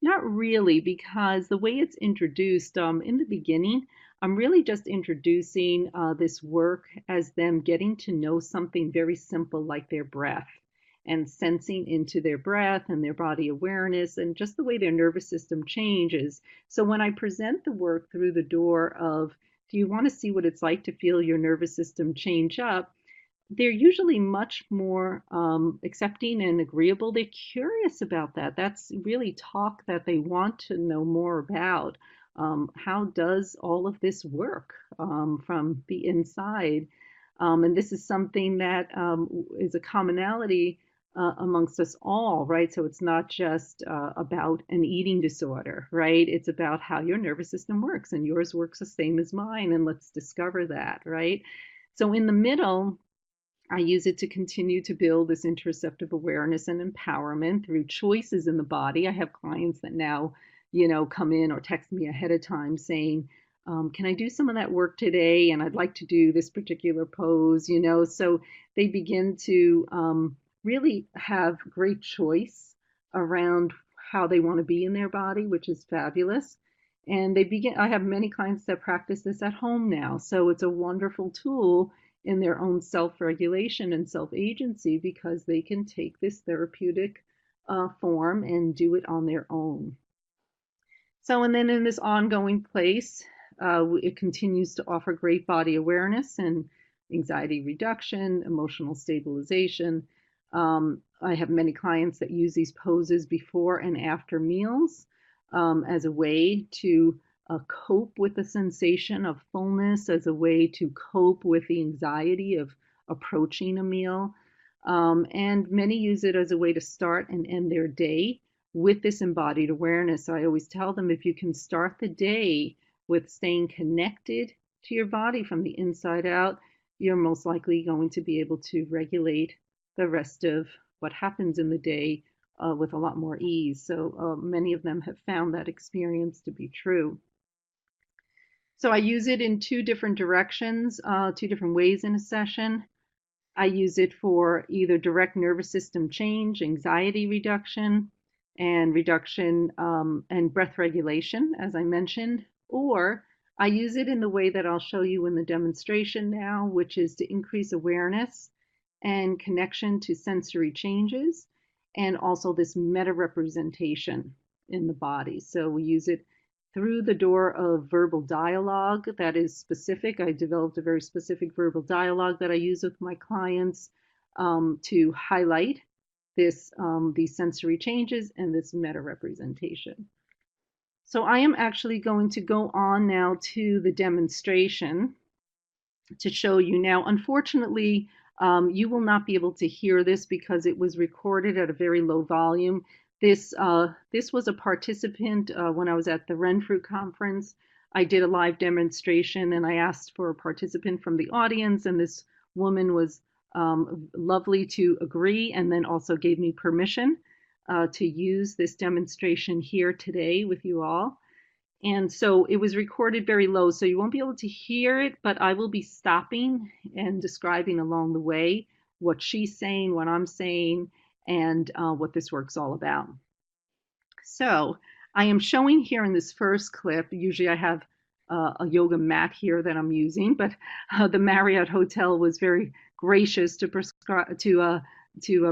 not really, because the way it's introduced in the beginning, I'm really just introducing this work as them getting to know something very simple like their breath, and sensing into their breath and their body awareness and just the way their nervous system changes. So when I present the work through the door of, do you want to see what it's like to feel your nervous system change up? They're usually much more accepting and agreeable. They're curious about that. That's really talk that they want to know more about. How does all of this work from the inside? And this is something that is a commonality amongst us all, right? So it's not just about an eating disorder, right? It's about how your nervous system works, and yours works the same as mine, and let's discover that, right? So in the middle, I use it to continue to build this interoceptive awareness and empowerment through choices in the body. I have clients that now, come in or text me ahead of time saying, can I do some of that work today? And I'd like to do this particular pose, so they begin to really have great choice around how they want to be in their body, which is fabulous. And I have many clients that practice this at home now. So it's a wonderful tool in their own self-regulation and self-agency because they can take this therapeutic form and do it on their own. So, and then in this ongoing place, it continues to offer great body awareness and anxiety reduction, emotional stabilization. I have many clients that use these poses before and after meals as a way to cope with the sensation of fullness, as a way to cope with the anxiety of approaching a meal. And many use it as a way to start and end their day with this embodied awareness. So I always tell them, if you can start the day with staying connected to your body from the inside out, you're most likely going to be able to regulate the rest of what happens in the day with a lot more ease. So many of them have found that experience to be true. So I use it in two different directions, two different ways in a session. I use it for either direct nervous system change, anxiety reduction, and reduction and breath regulation, as I mentioned, or I use it in the way that I'll show you in the demonstration now, which is to increase awareness and connection to sensory changes, and also this meta representation in the body. So we use it through the door of verbal dialogue that is specific. I developed a very specific verbal dialogue that I use with my clients to highlight these sensory changes and this meta representation. So I am actually going to go on now to the demonstration to show you. Now, unfortunately, You will not be able to hear this because it was recorded at a very low volume. This was a participant when I was at the Renfrew conference. I did a live demonstration and I asked for a participant from the audience, and this woman was lovely to agree and then also gave me permission to use this demonstration here today with you all. And so it was recorded very low, so you won't be able to hear it, but I will be stopping and describing along the way what she's saying, what I'm saying, and what this work's all about. So I am showing here in this first clip, usually I have a yoga mat here that I'm using, but the Marriott Hotel was very gracious to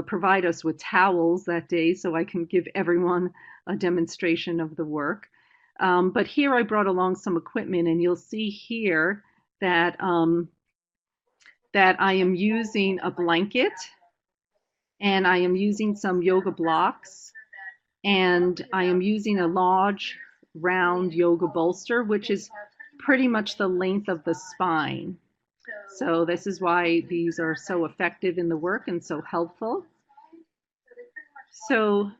provide us with towels that day so I can give everyone a demonstration of the work. But here I brought along some equipment, and you'll see here that that I am using a blanket, and I am using some yoga blocks, and I am using a large round yoga bolster, which is pretty much the length of the spine. So this is why these are so effective in the work and so helpful. So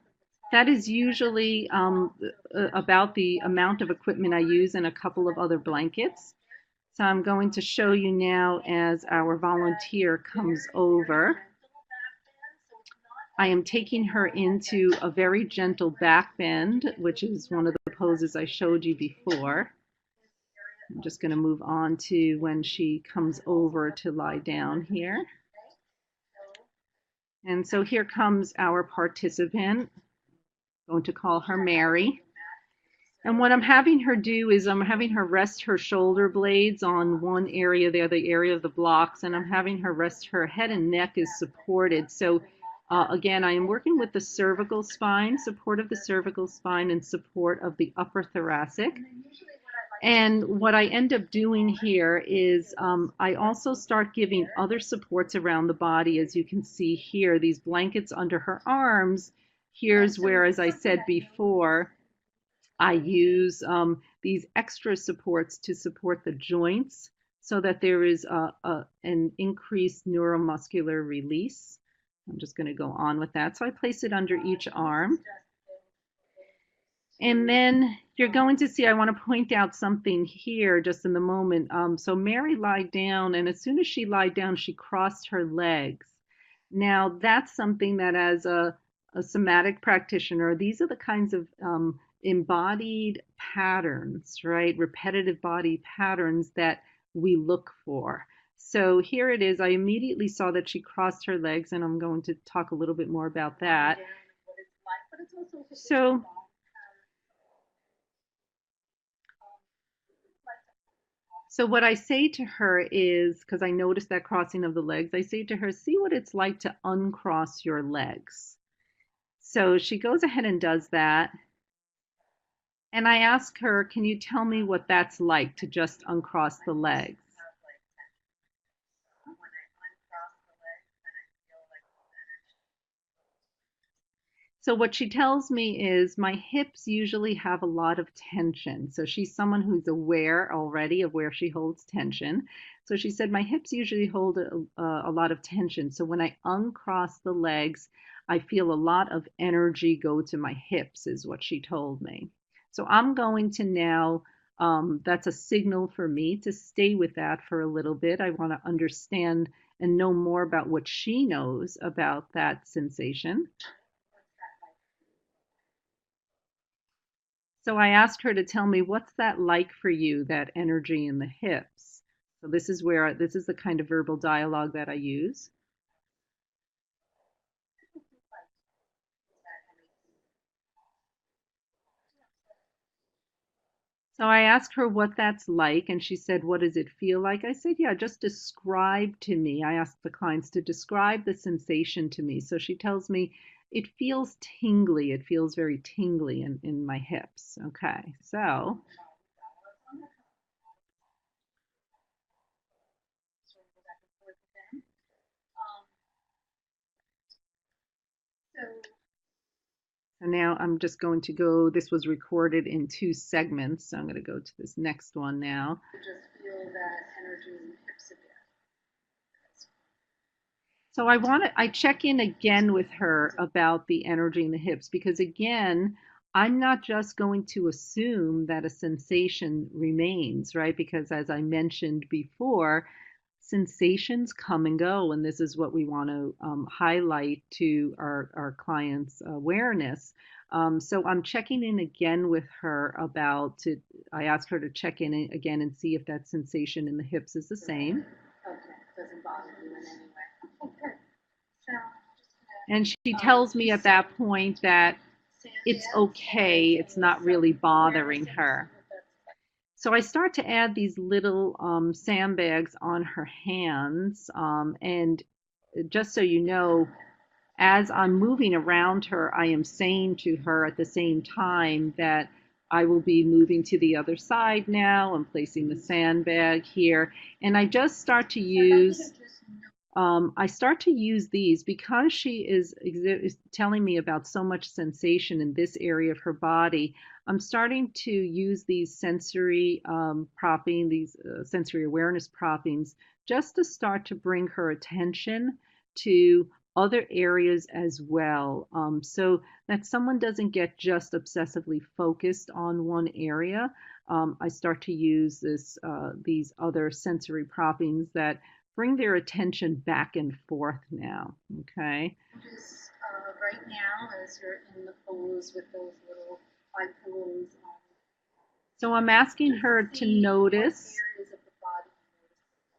that is usually about the amount of equipment I use, and a couple of other blankets. So I'm going to show you now as our volunteer comes over. I am taking her into a very gentle back bend, which is one of the poses I showed you before. I'm just going to move on to when she comes over to lie down here. And so here comes our participant. I'm going to call her Mary. And what I'm having her do is I'm having her rest her shoulder blades on one area there, the area of the blocks, and I'm having her rest her head and neck is supported. So again, I am working with the cervical spine, support of the cervical spine and support of the upper thoracic. And what I end up doing here is I also start giving other supports around the body. As you can see here, these blankets under her arms. Here's where, as I said before, I use these extra supports to support the joints so that there is an increased neuromuscular release. I'm just going to go on with that. So I place it under each arm. And then you're going to see, I want to point out something here just in the moment. So Mary lied down, and as soon as she lied down, she crossed her legs. Now that's something that as a somatic practitioner, these are the kinds of embodied patterns, right? Repetitive body patterns that we look for. So here it is. I immediately saw that she crossed her legs, and I'm going to talk a little bit more about that. So what I say to her is, because I noticed that crossing of the legs, I say to her, see what it's like to uncross your legs. So she goes ahead and does that. And I ask her, can you tell me what that's like to just uncross the legs? So what she tells me is my hips usually have a lot of tension. So she's someone who's aware already of where she holds tension. So she said, my hips usually hold a lot of tension. So when I uncross the legs, I feel a lot of energy go to my hips, is what she told me. So I'm going to now, that's a signal for me to stay with that for a little bit. I want to understand and know more about what she knows about that sensation. So I asked her to tell me, what's that like for you, that energy in the hips? So this is the kind of verbal dialogue that I use. So I asked her what that's like, and she said, what does it feel like? I said, yeah, just describe to me. I asked the clients to describe the sensation to me. So she tells me, it feels tingly. It feels very tingly in my hips. Okay, so now I'm just going to go, this was recorded in 2 segments, so I'm going to go to this next one now. Just feel that energy in the hips again. So I check in again with her about the energy in the hips because again, I'm not just going to assume that a sensation remains, right? Because as I mentioned before, sensations come and go, and this is what we want to highlight to our clients' awareness. So I'm checking in again with her I asked her to check in again and see if that sensation in the hips is the same.
Okay, doesn't bother you in any way. Okay, good. So
And she tells me at that point that it's okay, it's not really bothering her. So I start to add these little sandbags on her hands. And just so you know, as I'm moving around her, I am saying to her at the same time that I will be moving to the other side now and placing the sandbag here. And I just start to use these because she is telling me about so much sensation in this area of her body. I'm starting to use these sensory sensory awareness proppings just to start to bring her attention to other areas as well, so that someone doesn't get just obsessively focused on one area. I start to use these other sensory proppings that bring their attention back and forth now, okay?
just right now, as you're in the pose with those little eye pillows,
So I'm asking her to notice.
areas of the body you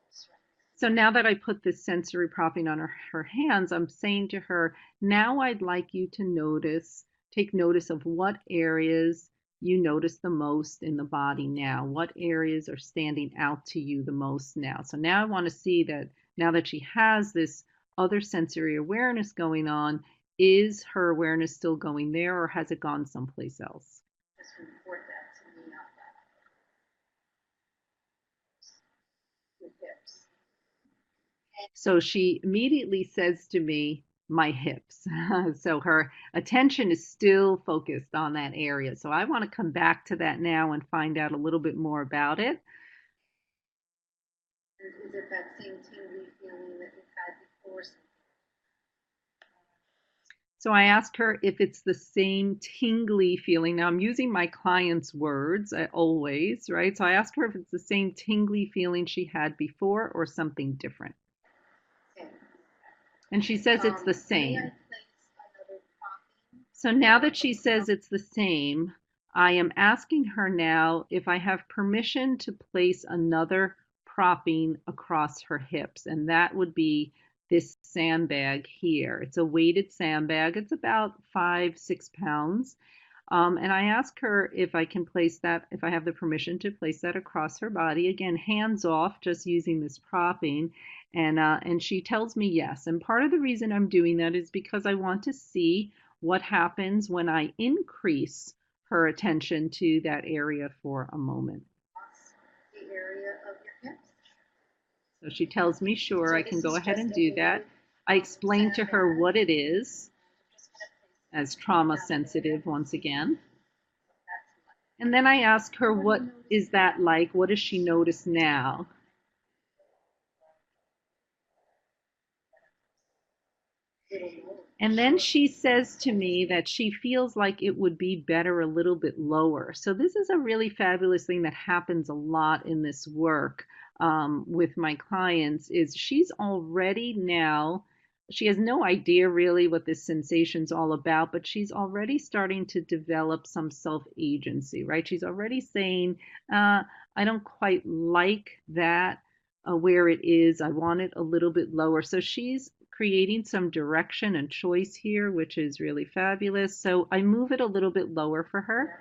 notice right now.
So now that I put this sensory propping on her hands, I'm saying to her, now I'd like you to take notice of what areas you notice the most in the body now. What areas are standing out to you the most now? So now I want to see that now that she has this other sensory awareness going on, is her awareness still going there or has it gone someplace else?
Just report that to me out loud. Your hips.
So she immediately says to me, my hips. So her attention is still focused on that area. So I want to come back to that now and find out a little bit more about it.
Is it that same tingly feeling that you've had before?
So I asked her if it's the same tingly feeling. Now I'm using my client's words always, right? So I asked her if it's the same tingly feeling she had before or something different.
Same.
And she says it's the
May
same.
I place another propping?
So now that she says it's the same, I am asking her now if I have permission to place another propping across her hips, and that would be this sandbag here. It's a weighted sandbag. It's about 5-6 pounds. And I ask her if I can place that, if I have the permission to place that across her body. Again, hands off, just using this propping. And she tells me yes. And part of the reason I'm doing that is because I want to see what happens when I increase her attention to that area for a moment.
The area of your hips.
So she tells me, sure, I can go ahead and do that. I explain to her what it is as trauma sensitive once again. And then I ask her, what is that like? What does she notice now? And then she says to me that she feels like it would be better a little bit lower. So this is a really fabulous thing that happens a lot in this work with my clients is she's already now, she has no idea really what this sensation's all about, but she's already starting to develop some self-agency, right? She's already saying, I don't quite like that where it is. I want it a little bit lower. So she's creating some direction and choice here, which is really fabulous. So I move it a little bit lower for her.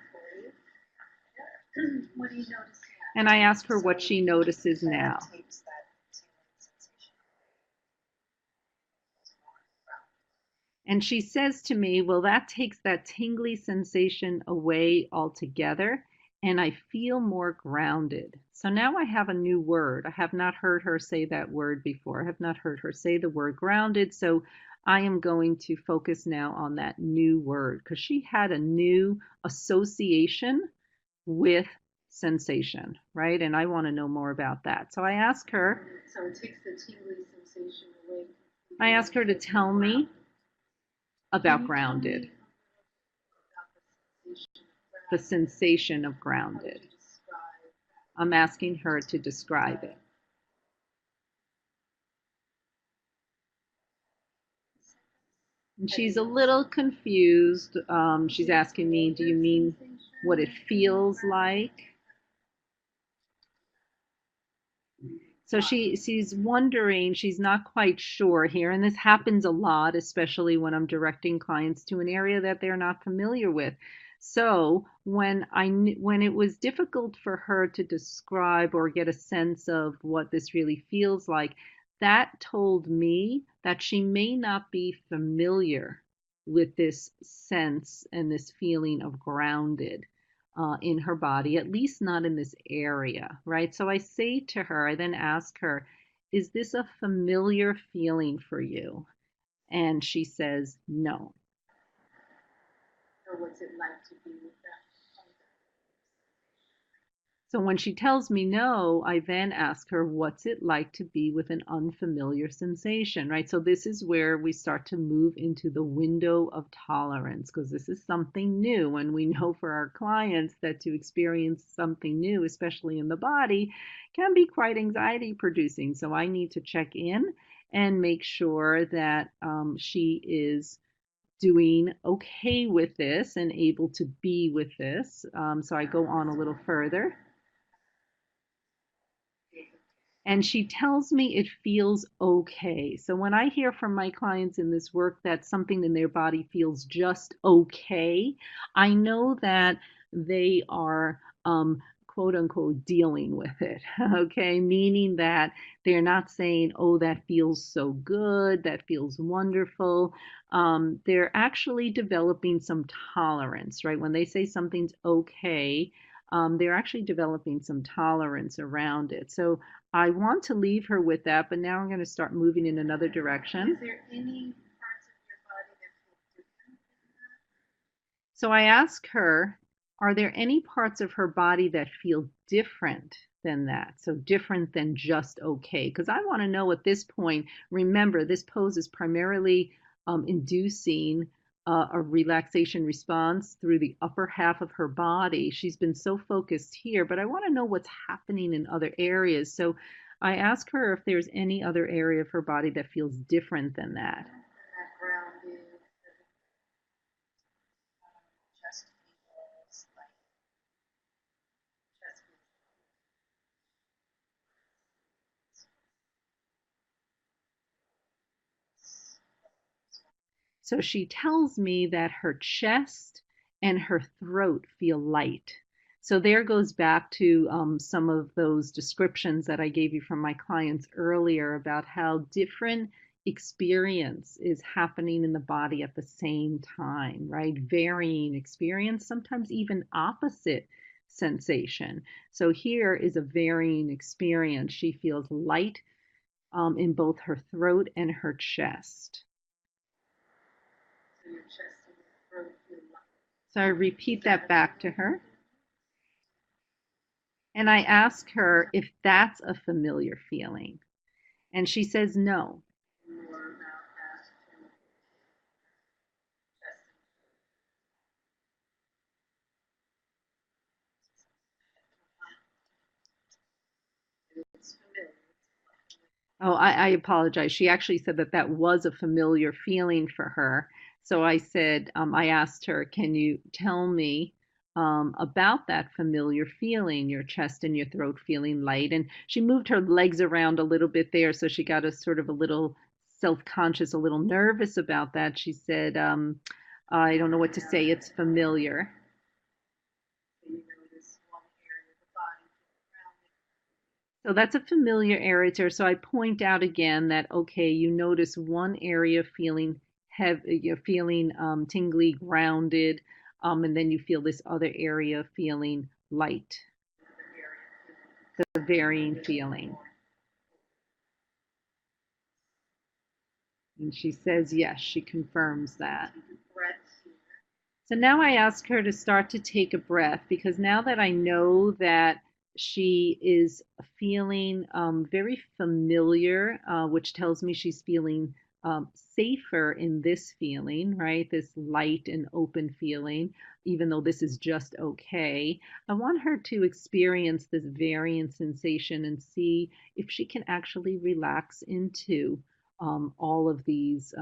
What do you notice?
And I ask her what she notices now. And she says to me, well, that takes that tingly sensation away altogether, and I feel more grounded. So now I have a new word. I have not heard her say that word before. I have not heard her say the word grounded. So I am going to focus now on that new word because she had a new association with sensation, right? And I want to know more about that. So I ask her.
So it takes the tingly sensation away
I ask her to tell me about grounded, the sensation of grounded. I'm asking her to describe it. And she's a little confused. She's asking me, do you mean what it feels like? So she's wondering, she's not quite sure here, and this happens a lot, especially when I'm directing clients to an area that they're not familiar with. So when it was difficult for her to describe or get a sense of what this really feels like, that told me that she may not be familiar with this sense and this feeling of grounded in her body, at least not in this area, right? So I say to her, I then ask her, is this a familiar feeling for you? And she says, no.
Or what's it like to be with that?
So when she tells me no, I then ask her, what's it like to be with an unfamiliar sensation, right? So this is where we start to move into the window of tolerance, because this is something new. And we know for our clients that to experience something new, especially in the body, can be quite anxiety producing. So I need to check in and make sure that she is doing okay with this and able to be with this. So I go on a little further. And she tells me it feels okay. So when I hear from my clients in this work that something in their body feels just okay, I know that they are quote unquote dealing with it, okay? Meaning that they're not saying, oh, that feels so good, that feels wonderful. They're actually developing some tolerance, right? When they say something's okay, they're actually developing some tolerance around it. So I want to leave her with that, but now I'm going to start moving in another direction.
Is there any parts of your body that feel different than that?
So I ask her, are there any parts of her body that feel different than that? So different than just okay? Because I want to know at this point, remember, this pose is primarily inducing a relaxation response through the upper half of her body. She's been so focused here, but I want to know what's happening in other areas. So I ask her if there's any other area of her body that feels different than that.
That grounded, chest feels like chest feels.
So she tells me that her chest and her throat feel light. So there goes back to some of those descriptions that I gave you from my clients earlier about how different experience is happening in the body at the same time, right? Varying experience, sometimes even opposite sensation. So here is a varying experience. She feels light in both her throat and her chest.
So your chest and your throat feel light.
So I repeat that back to her. And I ask her if that's a familiar feeling. And she says no.
More about that chest and it's familiar.
Oh, I apologize. She actually said that that was a familiar feeling for her. So I said, I asked her, can you tell me about that familiar feeling, your chest and your throat feeling light? And she moved her legs around a little bit there, so she got a sort of a little self-conscious, a little nervous about that. She said, I don't know what to say, it's familiar.
So you notice one area of the body feels grounded.
So that's a familiar area to her. So I point out again that, okay, you notice one area feeling heavy, you're feeling tingly, grounded, and then you feel this other area feeling light, the varying feeling. And she says yes, she confirms that.
Breath here.
So now I ask her to start to take a breath, because now that I know that she is feeling very familiar, which tells me she's feeling safer in this feeling, right? This light and open feeling, even though this is just okay. I want her to experience this varying sensation and see if she can actually relax into all of these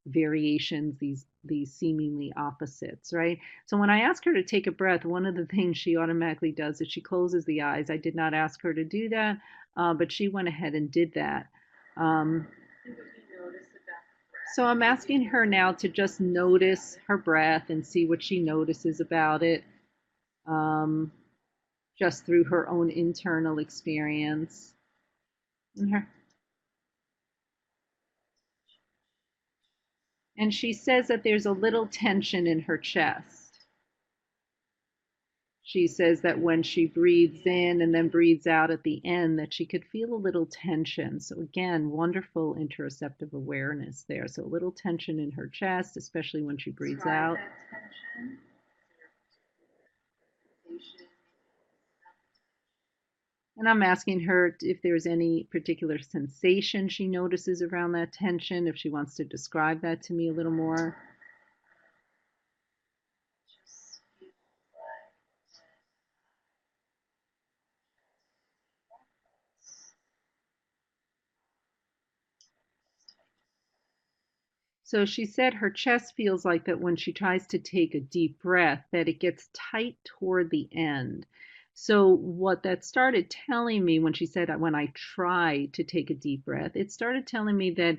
variations, these seemingly opposites, right? So when I ask her to take a breath, one of the things she automatically does is she closes the eyes. I did not ask her to do that, but she went ahead and did that. So I'm asking her now to just notice her breath and see what she notices about it, just through her own internal experience. And she says that there's a little tension in her chest. She says that when she breathes in and then breathes out at the end, that she could feel a little tension. So again, wonderful interoceptive awareness there. So a little tension in her chest, especially when she breathes out. And I'm asking her if there's any particular sensation she notices around that tension, if she wants to describe that to me a little more. So she said her chest feels like that when she tries to take a deep breath, that it gets tight toward the end. So what that started telling me when she said when I try to take a deep breath, it started telling me that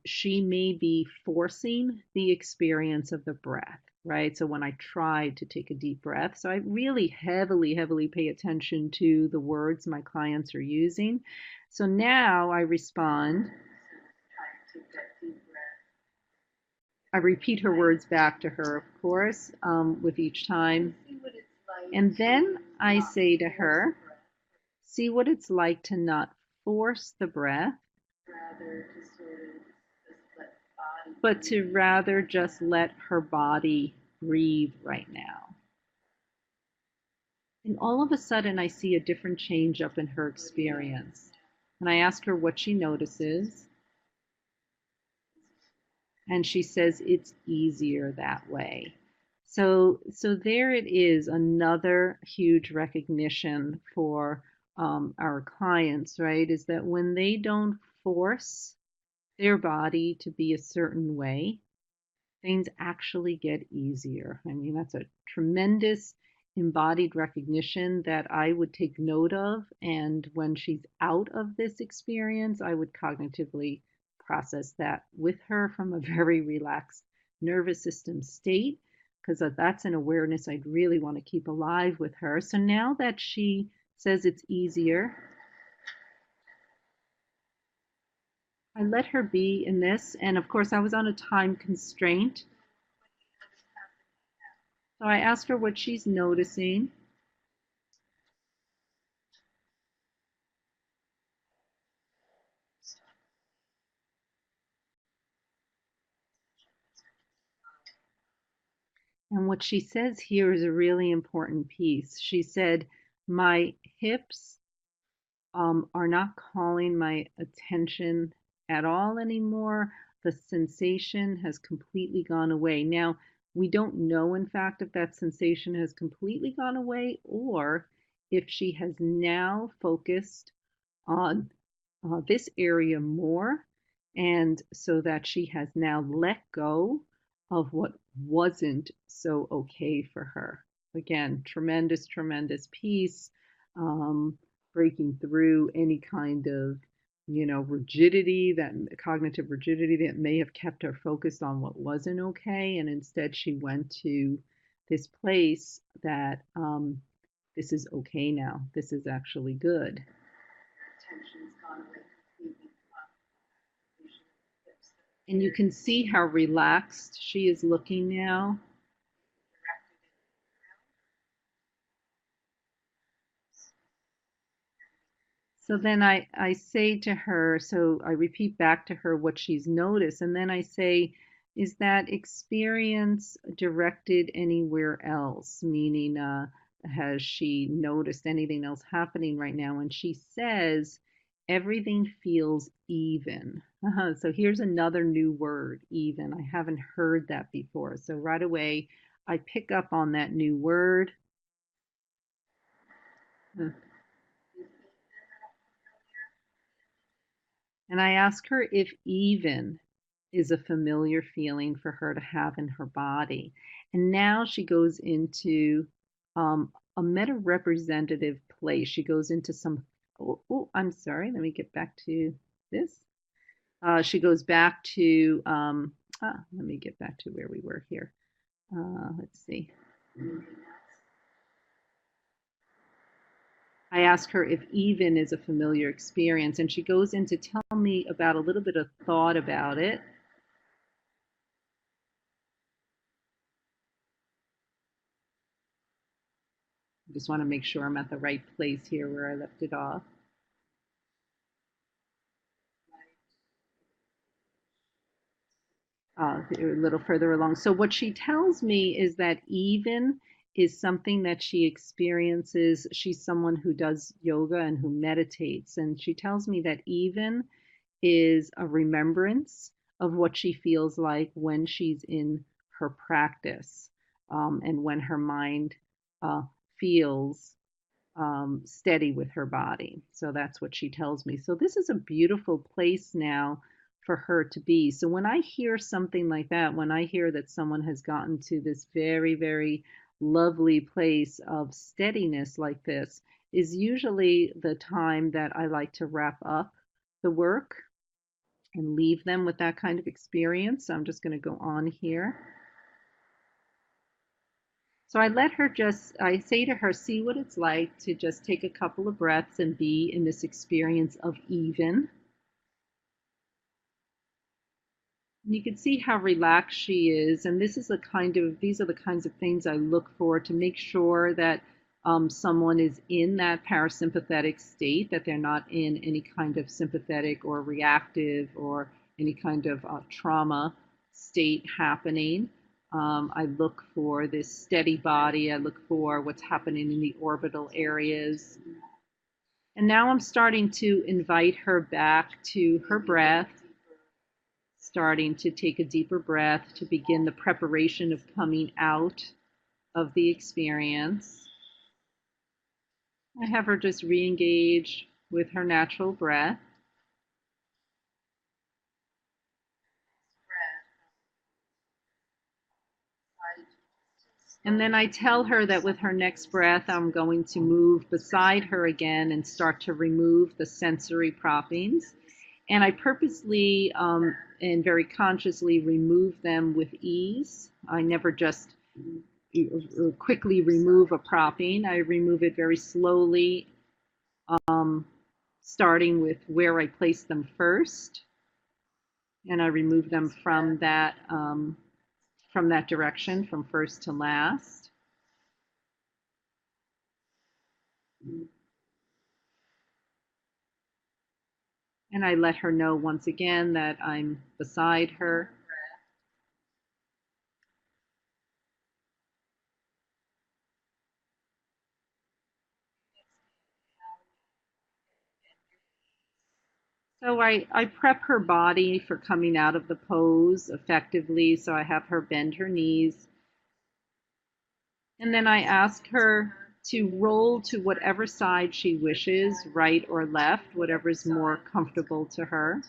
she may be forcing the experience of the breath, right? So when I try to take a deep breath, so I really heavily pay attention to the words my clients are using. So now I respond. I repeat her words back to her, of course, with each time. And then I say to her, see what it's like to not force the breath, but to rather just let her body breathe right now. And all of a sudden, I see a different change up in her experience. And I ask her what she notices. And she says it's easier that way. So there it is, another huge recognition for our clients, right? Is that when they don't force their body to be a certain way, things actually get easier. I mean, that's a tremendous embodied recognition that I would take note of. And when she's out of this experience, I would cognitively process that with her from a very relaxed nervous system state, because that's an awareness I'd really want to keep alive with her. So now that she says it's easier, I let her be in this. And of course, I was on a time constraint. So I asked her what she's noticing. And what she says here is a really important piece. She said, my hips are not calling my attention at all anymore. The sensation has completely gone away. Now, we don't know, in fact, if that sensation has completely gone away or if she has now focused on this area more, and so that she has now let go of what wasn't so okay for her. Again, tremendous piece, breaking through any kind of rigidity, that cognitive rigidity that may have kept her focused on what wasn't okay, and instead she went to this place that this is okay now. This is actually good. And you can see how relaxed she is looking now. So then I say to her, so I repeat back to her what she's noticed, and then I say, is that experience directed anywhere else? Meaning, has she noticed anything else happening right now? And she says, everything feels even. So here's another new word, even. I haven't heard that before. So right away, I pick up on that new word. And I ask her if even is a familiar feeling for her to have in her body. And now she goes into a meta-representative place. She goes into some, I'm sorry, let me get back to this. She goes back to, let me get back to where we were here. Let's see. I ask her if even is a familiar experience, and she goes in to tell me about a little bit of thought about it. I just want to make sure I'm at the right place here where I left it off. A little further along. So what she tells me is that even is something that she experiences. She's someone who does yoga and who meditates. And she tells me that even is a remembrance of what she feels like when she's in her practice, and when her mind feels steady with her body. So that's what she tells me. So this is a beautiful place now for her to be. So when I hear something like that, when I hear that someone has gotten to this very, very lovely place of steadiness like this, is usually the time that I like to wrap up the work and leave them with that kind of experience. So I'm just going to go on here. So I say to her, see what it's like to just take a couple of breaths and be in this experience of even. And you can see how relaxed she is. And these are the kinds of things I look for to make sure that someone is in that parasympathetic state, that they're not in any kind of sympathetic or reactive or any kind of trauma state happening. I look for this steady body. I look for what's happening in the orbital areas. And now I'm starting to invite her back to her breath, starting to take a deeper breath to begin the preparation of coming out of the experience. I have her just re-engage with her natural breath. And then I tell her that with her next breath, I'm going to move beside her again and start to remove the sensory proppings. And I purposely and very consciously remove them with ease. I never just quickly remove a propping. I remove it very slowly, starting with where I place them first. And I remove them from that direction, from first to last. And I let her know once again that I'm beside her. So I prep her body for coming out of the pose effectively. So I have her bend her knees. And then I ask her to roll to whatever side she wishes, right or left, whatever is more comfortable to her.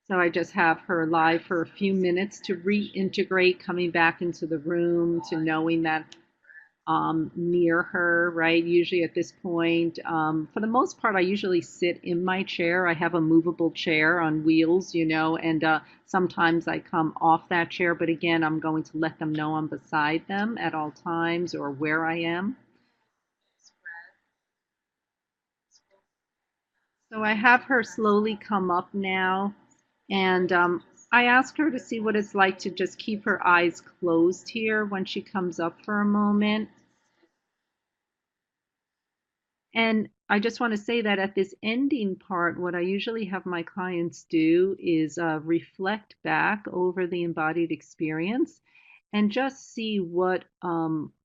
So I just have her lie for a few minutes to reintegrate, coming back into the room, to knowing that near her, right? Usually at this point, for the most part, I usually sit in my chair. I have a movable chair on wheels, and sometimes I come off that chair, but again, I'm going to let them know I'm beside them at all times or where I am. So I have her slowly come up now, and I ask her to see what it's like to just keep her eyes closed here when she comes up for a moment. And I just want to say that at this ending part, what I usually have my clients do is reflect back over the embodied experience and just see what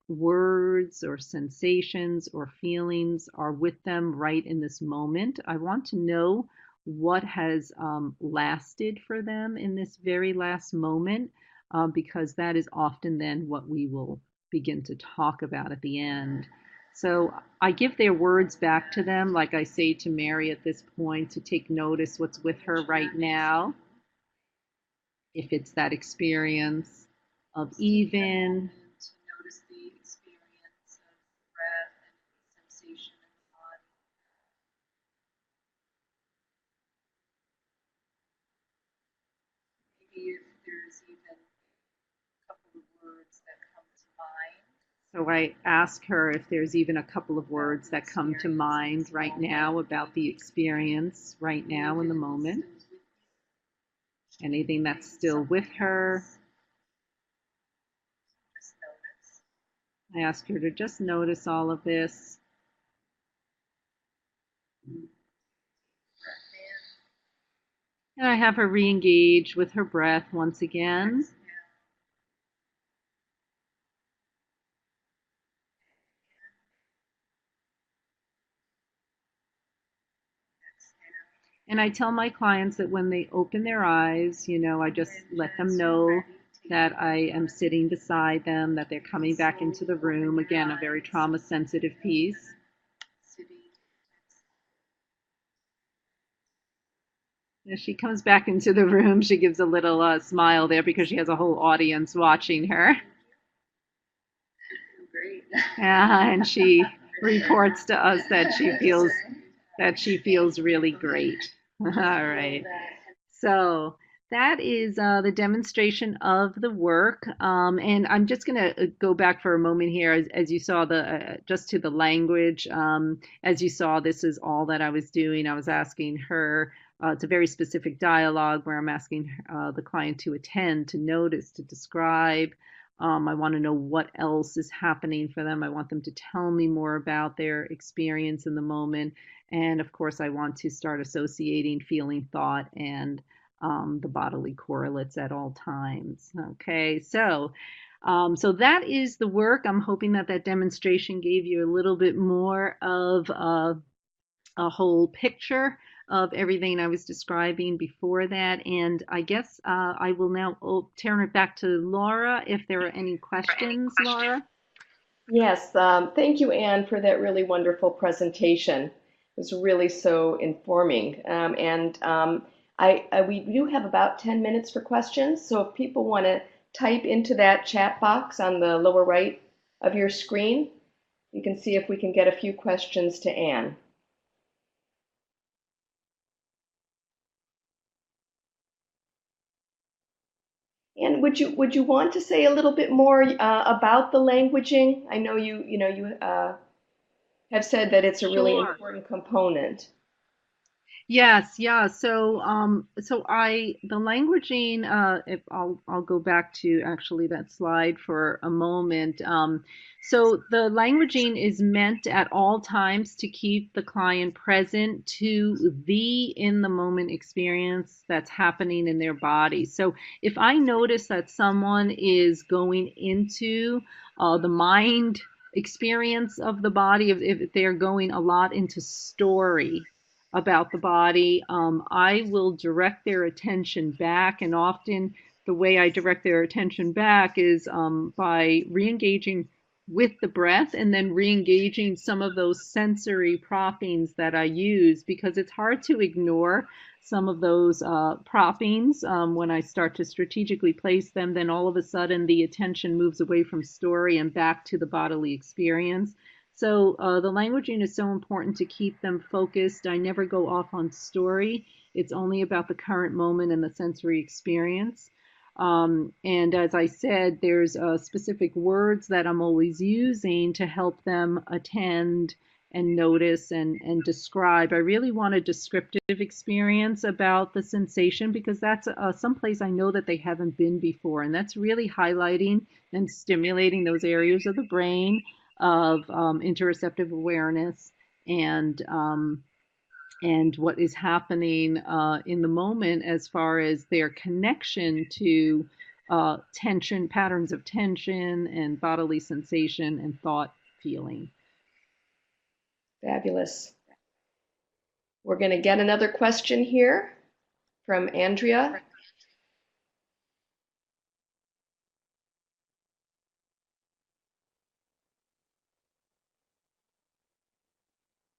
words or sensations or feelings are with them right in this moment. I want to know what has lasted for them in this very last moment, because that is often then what we will begin to talk about at the end. So I give their words back to them, like I say to Mary at this point, to take notice what's with her right now, if it's that experience of even.
To notice the experience of breath and sensation in the body. Maybe if there's even a couple of words that come to mind.
So I ask her if there's even a couple of words that come to mind right now about the experience right now in the moment. Anything that's still with her. I ask her to just notice all of this. And I have her re-engage with her breath once again. And I tell my clients that when they open their eyes, I just let them know that I am sitting beside them, that they're coming back into the room. Again, a very trauma sensitive piece. As she comes back into the room, she gives a little smile there because she has a whole audience watching her.
Great.
And she reports to us that she feels really great. All right. So that is the demonstration of the work. And I'm just going to go back for a moment here. As you saw, just to the language, as you saw, this is all that I was doing. I was asking her, it's a very specific dialogue where I'm asking the client to attend, to notice, to describe. I want to know what else is happening for them. I want them to tell me more about their experience in the moment. And of course, I want to start associating feeling, thought, and the bodily correlates at all times. Okay, so that is the work. I'm hoping that demonstration gave you a little bit more of a whole picture of everything I was describing before that. And I guess I will now turn it back to Laura if there are any questions, Laura.
Yes, thank you, Anne, for that really wonderful presentation. It was really so informing. We do have about 10 minutes for questions, so if people want to type into that chat box on the lower right of your screen, you can see if we can get a few questions to Anne. And would you want to say a little bit more about the languaging? I know you have said that it's a really important component.
Yes, yeah. So, the languaging. If I'll go back to actually that slide for a moment. So the languaging is meant at all times to keep the client present to the in the moment experience that's happening in their body. So if I notice that someone is going into the mind experience of the body, if they're going a lot into story about the body, I will direct their attention back. And often the way I direct their attention back is by re-engaging with the breath and then re-engaging some of those sensory proppings that I use, because it's hard to ignore some of those proppings when I start to strategically place them. Then all of a sudden the attention moves away from story and back to the bodily experience. So the languaging is so important to keep them focused. I never go off on story. It's only about the current moment and the sensory experience. And as I said, there's specific words that I'm always using to help them attend and notice and describe. I really want a descriptive experience about the sensation, because that's someplace I know that they haven't been before. And that's really highlighting and stimulating those areas of the brain of interoceptive awareness and what is happening in the moment as far as their connection to tension, patterns of tension, and bodily sensation and thought feeling.
Fabulous. We're going to get another question here from Andrea.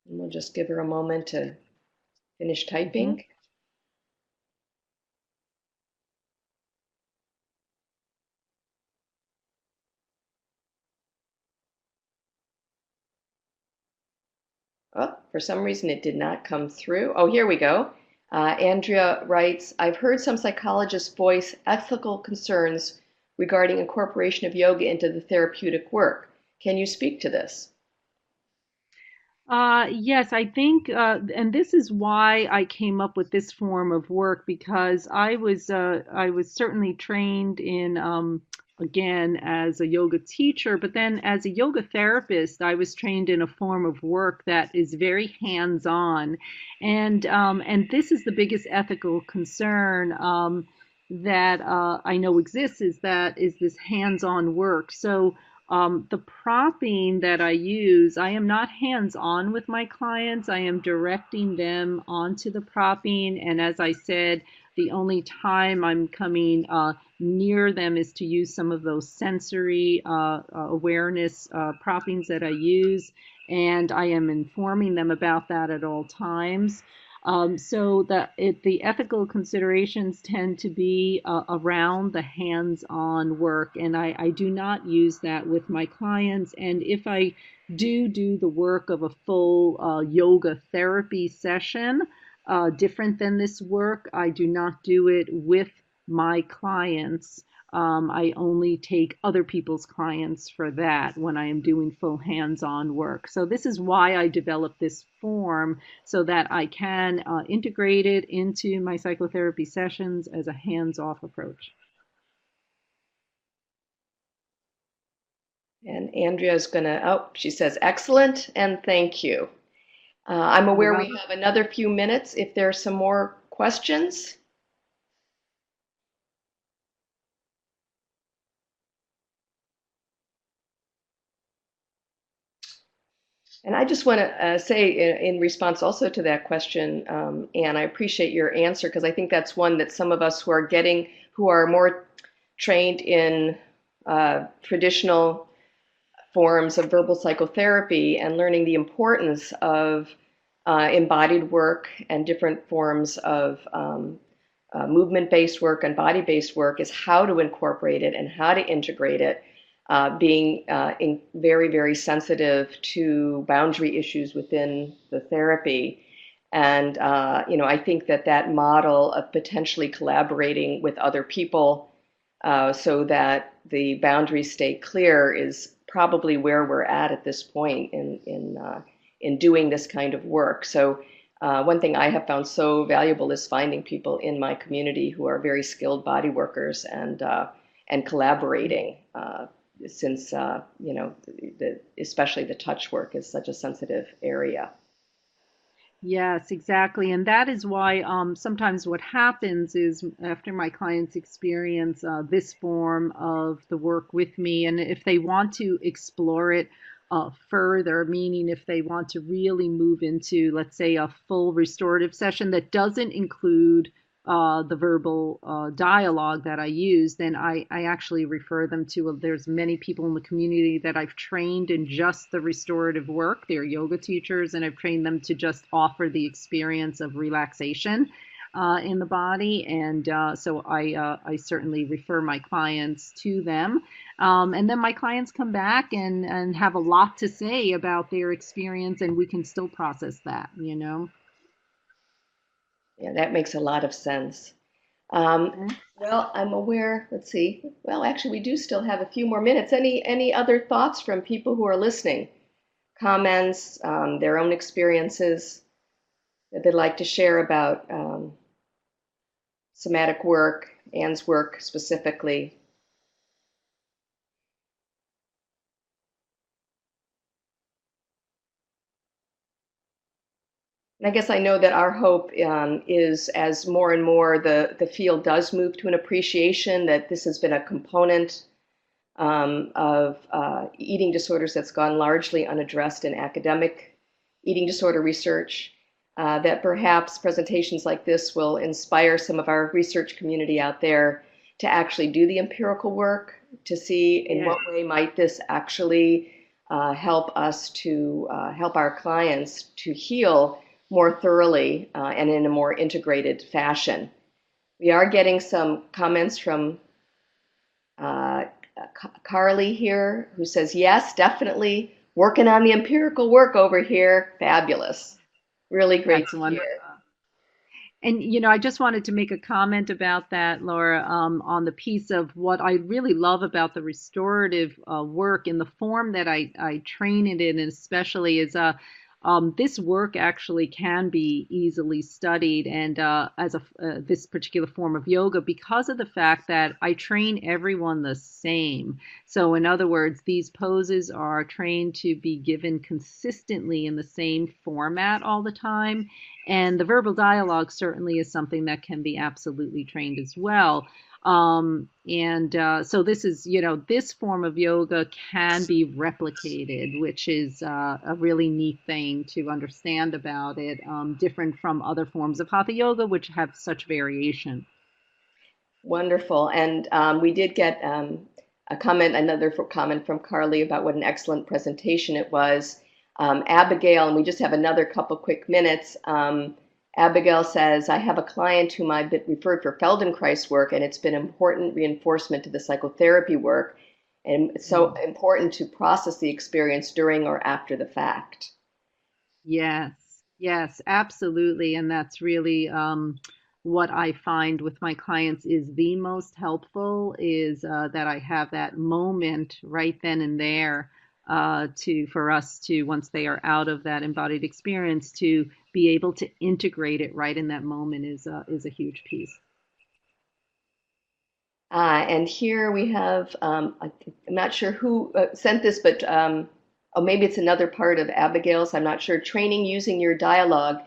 And we'll just give her a moment to finish typing. Oh, for some reason it did not come through. Oh, here we go. Andrea writes, I've heard some psychologists voice ethical concerns regarding incorporation of yoga into the therapeutic work. Can you speak to this?
Yes, I think, and this is why I came up with this form of work, because I was certainly trained in, again, as a yoga teacher, but then as a yoga therapist, I was trained in a form of work that is very hands-on, and this is the biggest ethical concern that I know exists, is this hands-on work. So. The propping that I use, I am not hands-on with my clients. I am directing them onto the propping. And as I said, the only time I'm coming near them is to use some of those sensory awareness proppings that I use. And I am informing them about that at all times. So the ethical considerations tend to be around the hands-on work, and I do not use that with my clients. And if I do the work of a full yoga therapy session, different than this work, I do not do it with my clients. I only take other people's clients for that when I am doing full hands-on work. So this is why I developed this form, so that I can integrate it into my psychotherapy sessions as a hands-off approach.
And Andrea's gonna, oh, she says, excellent and thank you. I'm aware we have another few minutes if there are some more questions. And I just want to say, in response also to that question, Anne, I appreciate your answer, because I think that's one that some of us who are more trained in traditional forms of verbal psychotherapy and learning the importance of embodied work and different forms of movement-based work and body-based work, is how to incorporate it and how to integrate it, being very, very sensitive to boundary issues within the therapy. And, I think that model of potentially collaborating with other people so that the boundaries stay clear is probably where we're at this point in doing this kind of work. So one thing I have found so valuable is finding people in my community who are very skilled body workers and collaborating, since especially the touch work is such a sensitive area.
Yes, exactly. And that is why sometimes what happens is, after my clients experience this form of the work with me, and if they want to explore it further, meaning if they want to really move into, let's say, a full restorative session that doesn't include the verbal dialogue that I use, then I actually refer them to, there's many people in the community that I've trained in just the restorative work. They're yoga teachers, and I've trained them to just offer the experience of relaxation in the body. And so I certainly refer my clients to them. And then my clients come back and have a lot to say about their experience, and we can still process that,
Yeah, that makes a lot of sense. Well, I'm aware, let's see. Well, actually, we do still have a few more minutes. Any other thoughts from people who are listening? Comments, their own experiences that they'd like to share about somatic work, Anne's work specifically? And I guess I know that our hope is as more and more the field does move to an appreciation that this has been a component of eating disorders that's gone largely unaddressed in academic eating disorder research, that perhaps presentations like this will inspire some of our research community out there to actually do the empirical work, to see in what way might this actually help us to help our clients to heal more thoroughly and in a more integrated fashion. We are getting some comments from Carly here, who says, yes, definitely working on the empirical work over here. Fabulous. Really great
That's
to
wonderful.
hear.
And, you know, I just wanted to make a comment about that, Laura, on the piece of what I really love about the restorative work in the form that I train it in, and especially is this work actually can be easily studied and as this particular form of yoga because of the fact that I train everyone the same. So in other words, these poses are trained to be given consistently in the same format all the time. And the verbal dialogue certainly is something that can be absolutely trained as well. So this is, you know, this form of yoga can be replicated, which is a really neat thing to understand about it, different from other forms of hatha yoga, which have such variation.
Wonderful. And we did get another comment from Carly about what an excellent presentation it was. Abigail, and we just have another couple quick minutes. Abigail says, I have a client whom I've been referred for Feldenkrais work, and it's been important reinforcement to the psychotherapy work. And it's so important to process the experience during or after the fact.
Yes, yes, absolutely. And that's really what I find with my clients is the most helpful is that I have that moment right then and there for us to, once they are out of that embodied experience, to be able to integrate it right in that moment is a huge piece.
And here we have, I'm not sure who sent this, but oh, maybe it's another part of Abigail's, I'm not sure. Training using your dialogue.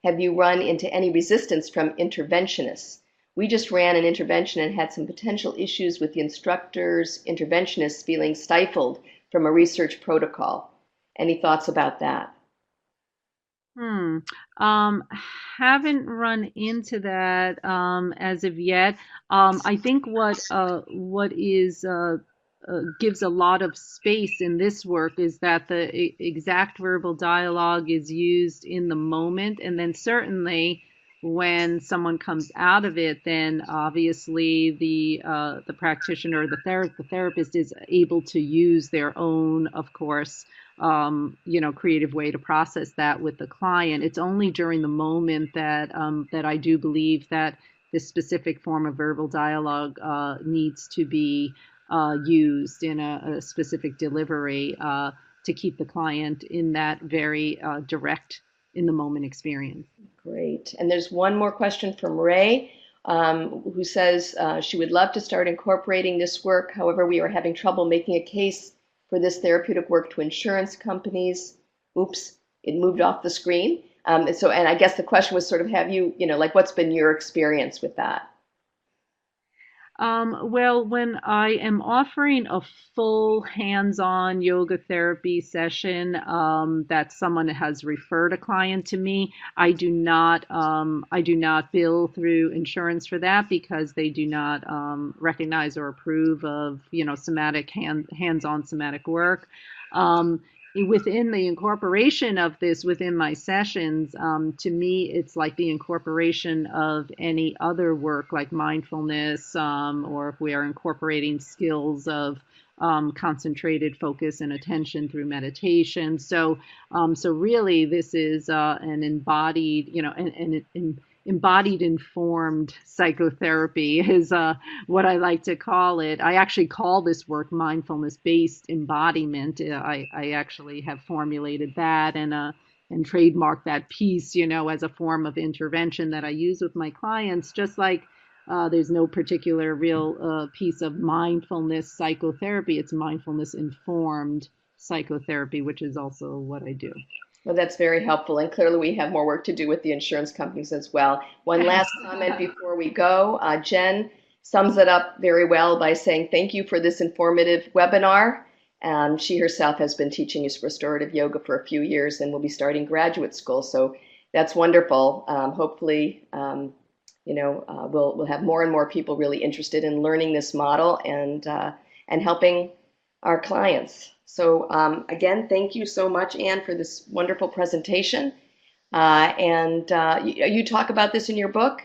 Have you run into any resistance from interventionists? We just ran an intervention and had some potential issues with the instructors, interventionists feeling stifled from a research protocol. Any thoughts about that?
Hmm. Um, haven't run into that as of yet. I think what is gives a lot of space in this work is that the exact verbal dialogue is used in the moment, and then certainly when someone comes out of it, then obviously the practitioner, the therapist is able to use their own, of course, you know, creative way to process that with the client. It's only during the moment that that I do believe that this specific form of verbal dialogue needs to be used in a specific delivery to keep the client in that very direct, in the moment experience.
Great. And there's one more question from Ray, who says she would love to start incorporating this work. However, we are having trouble making a case for this therapeutic work to insurance companies. Oops, it moved off the screen. And I guess the question was sort of, have you, you know, like what's been your experience with that?
Well, when I am offering a full hands-on yoga therapy session that someone has referred a client to me, I do not bill through insurance for that because they do not recognize or approve of, you know, hands-on somatic work. Um, Within the incorporation of this within my sessions, to me, it's like the incorporation of any other work like mindfulness, or if we are incorporating skills of concentrated focus and attention through meditation. So really, this is an embodied, you know, an embodied informed psychotherapy is what I like to call it. I actually call this work mindfulness based embodiment. I actually have formulated that and trademarked that piece, you know, as a form of intervention that I use with my clients, just like there's no particular real piece of mindfulness psychotherapy. It's mindfulness informed psychotherapy, which is also what I do.
Well, that's very helpful, and clearly we have more work to do with the insurance companies as well. One last comment before we go. Jen sums it up very well by saying thank you for this informative webinar. She herself has been teaching us restorative yoga for a few years and will be starting graduate school, so that's wonderful. Hopefully, we'll have more and more people really interested in learning this model and helping our clients. So again, thank you so much, Anne, for this wonderful presentation. You talk about this in your book?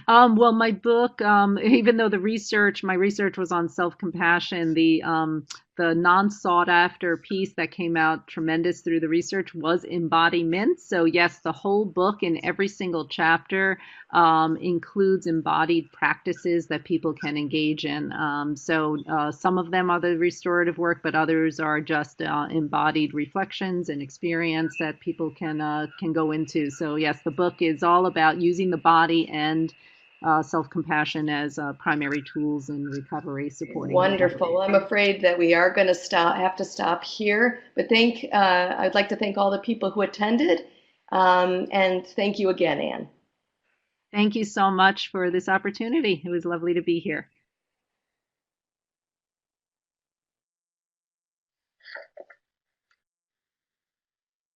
Well, my book, even though my research was on self-compassion, the non-sought after piece that came out tremendous through the research was embodiment. So yes, the whole book in every single chapter includes embodied practices that people can engage in. Some of them are the restorative work, but others are just embodied reflections and experience that people can go into. So yes, the book is all about using the body and self-compassion as primary tools in recovery, supporting
Wonderful.
recovery.
Well, I'm afraid that we are going to have to stop here, but I'd like to thank all the people who attended, and thank you again, Anne.
Thank you so much for this opportunity. It was lovely to be here.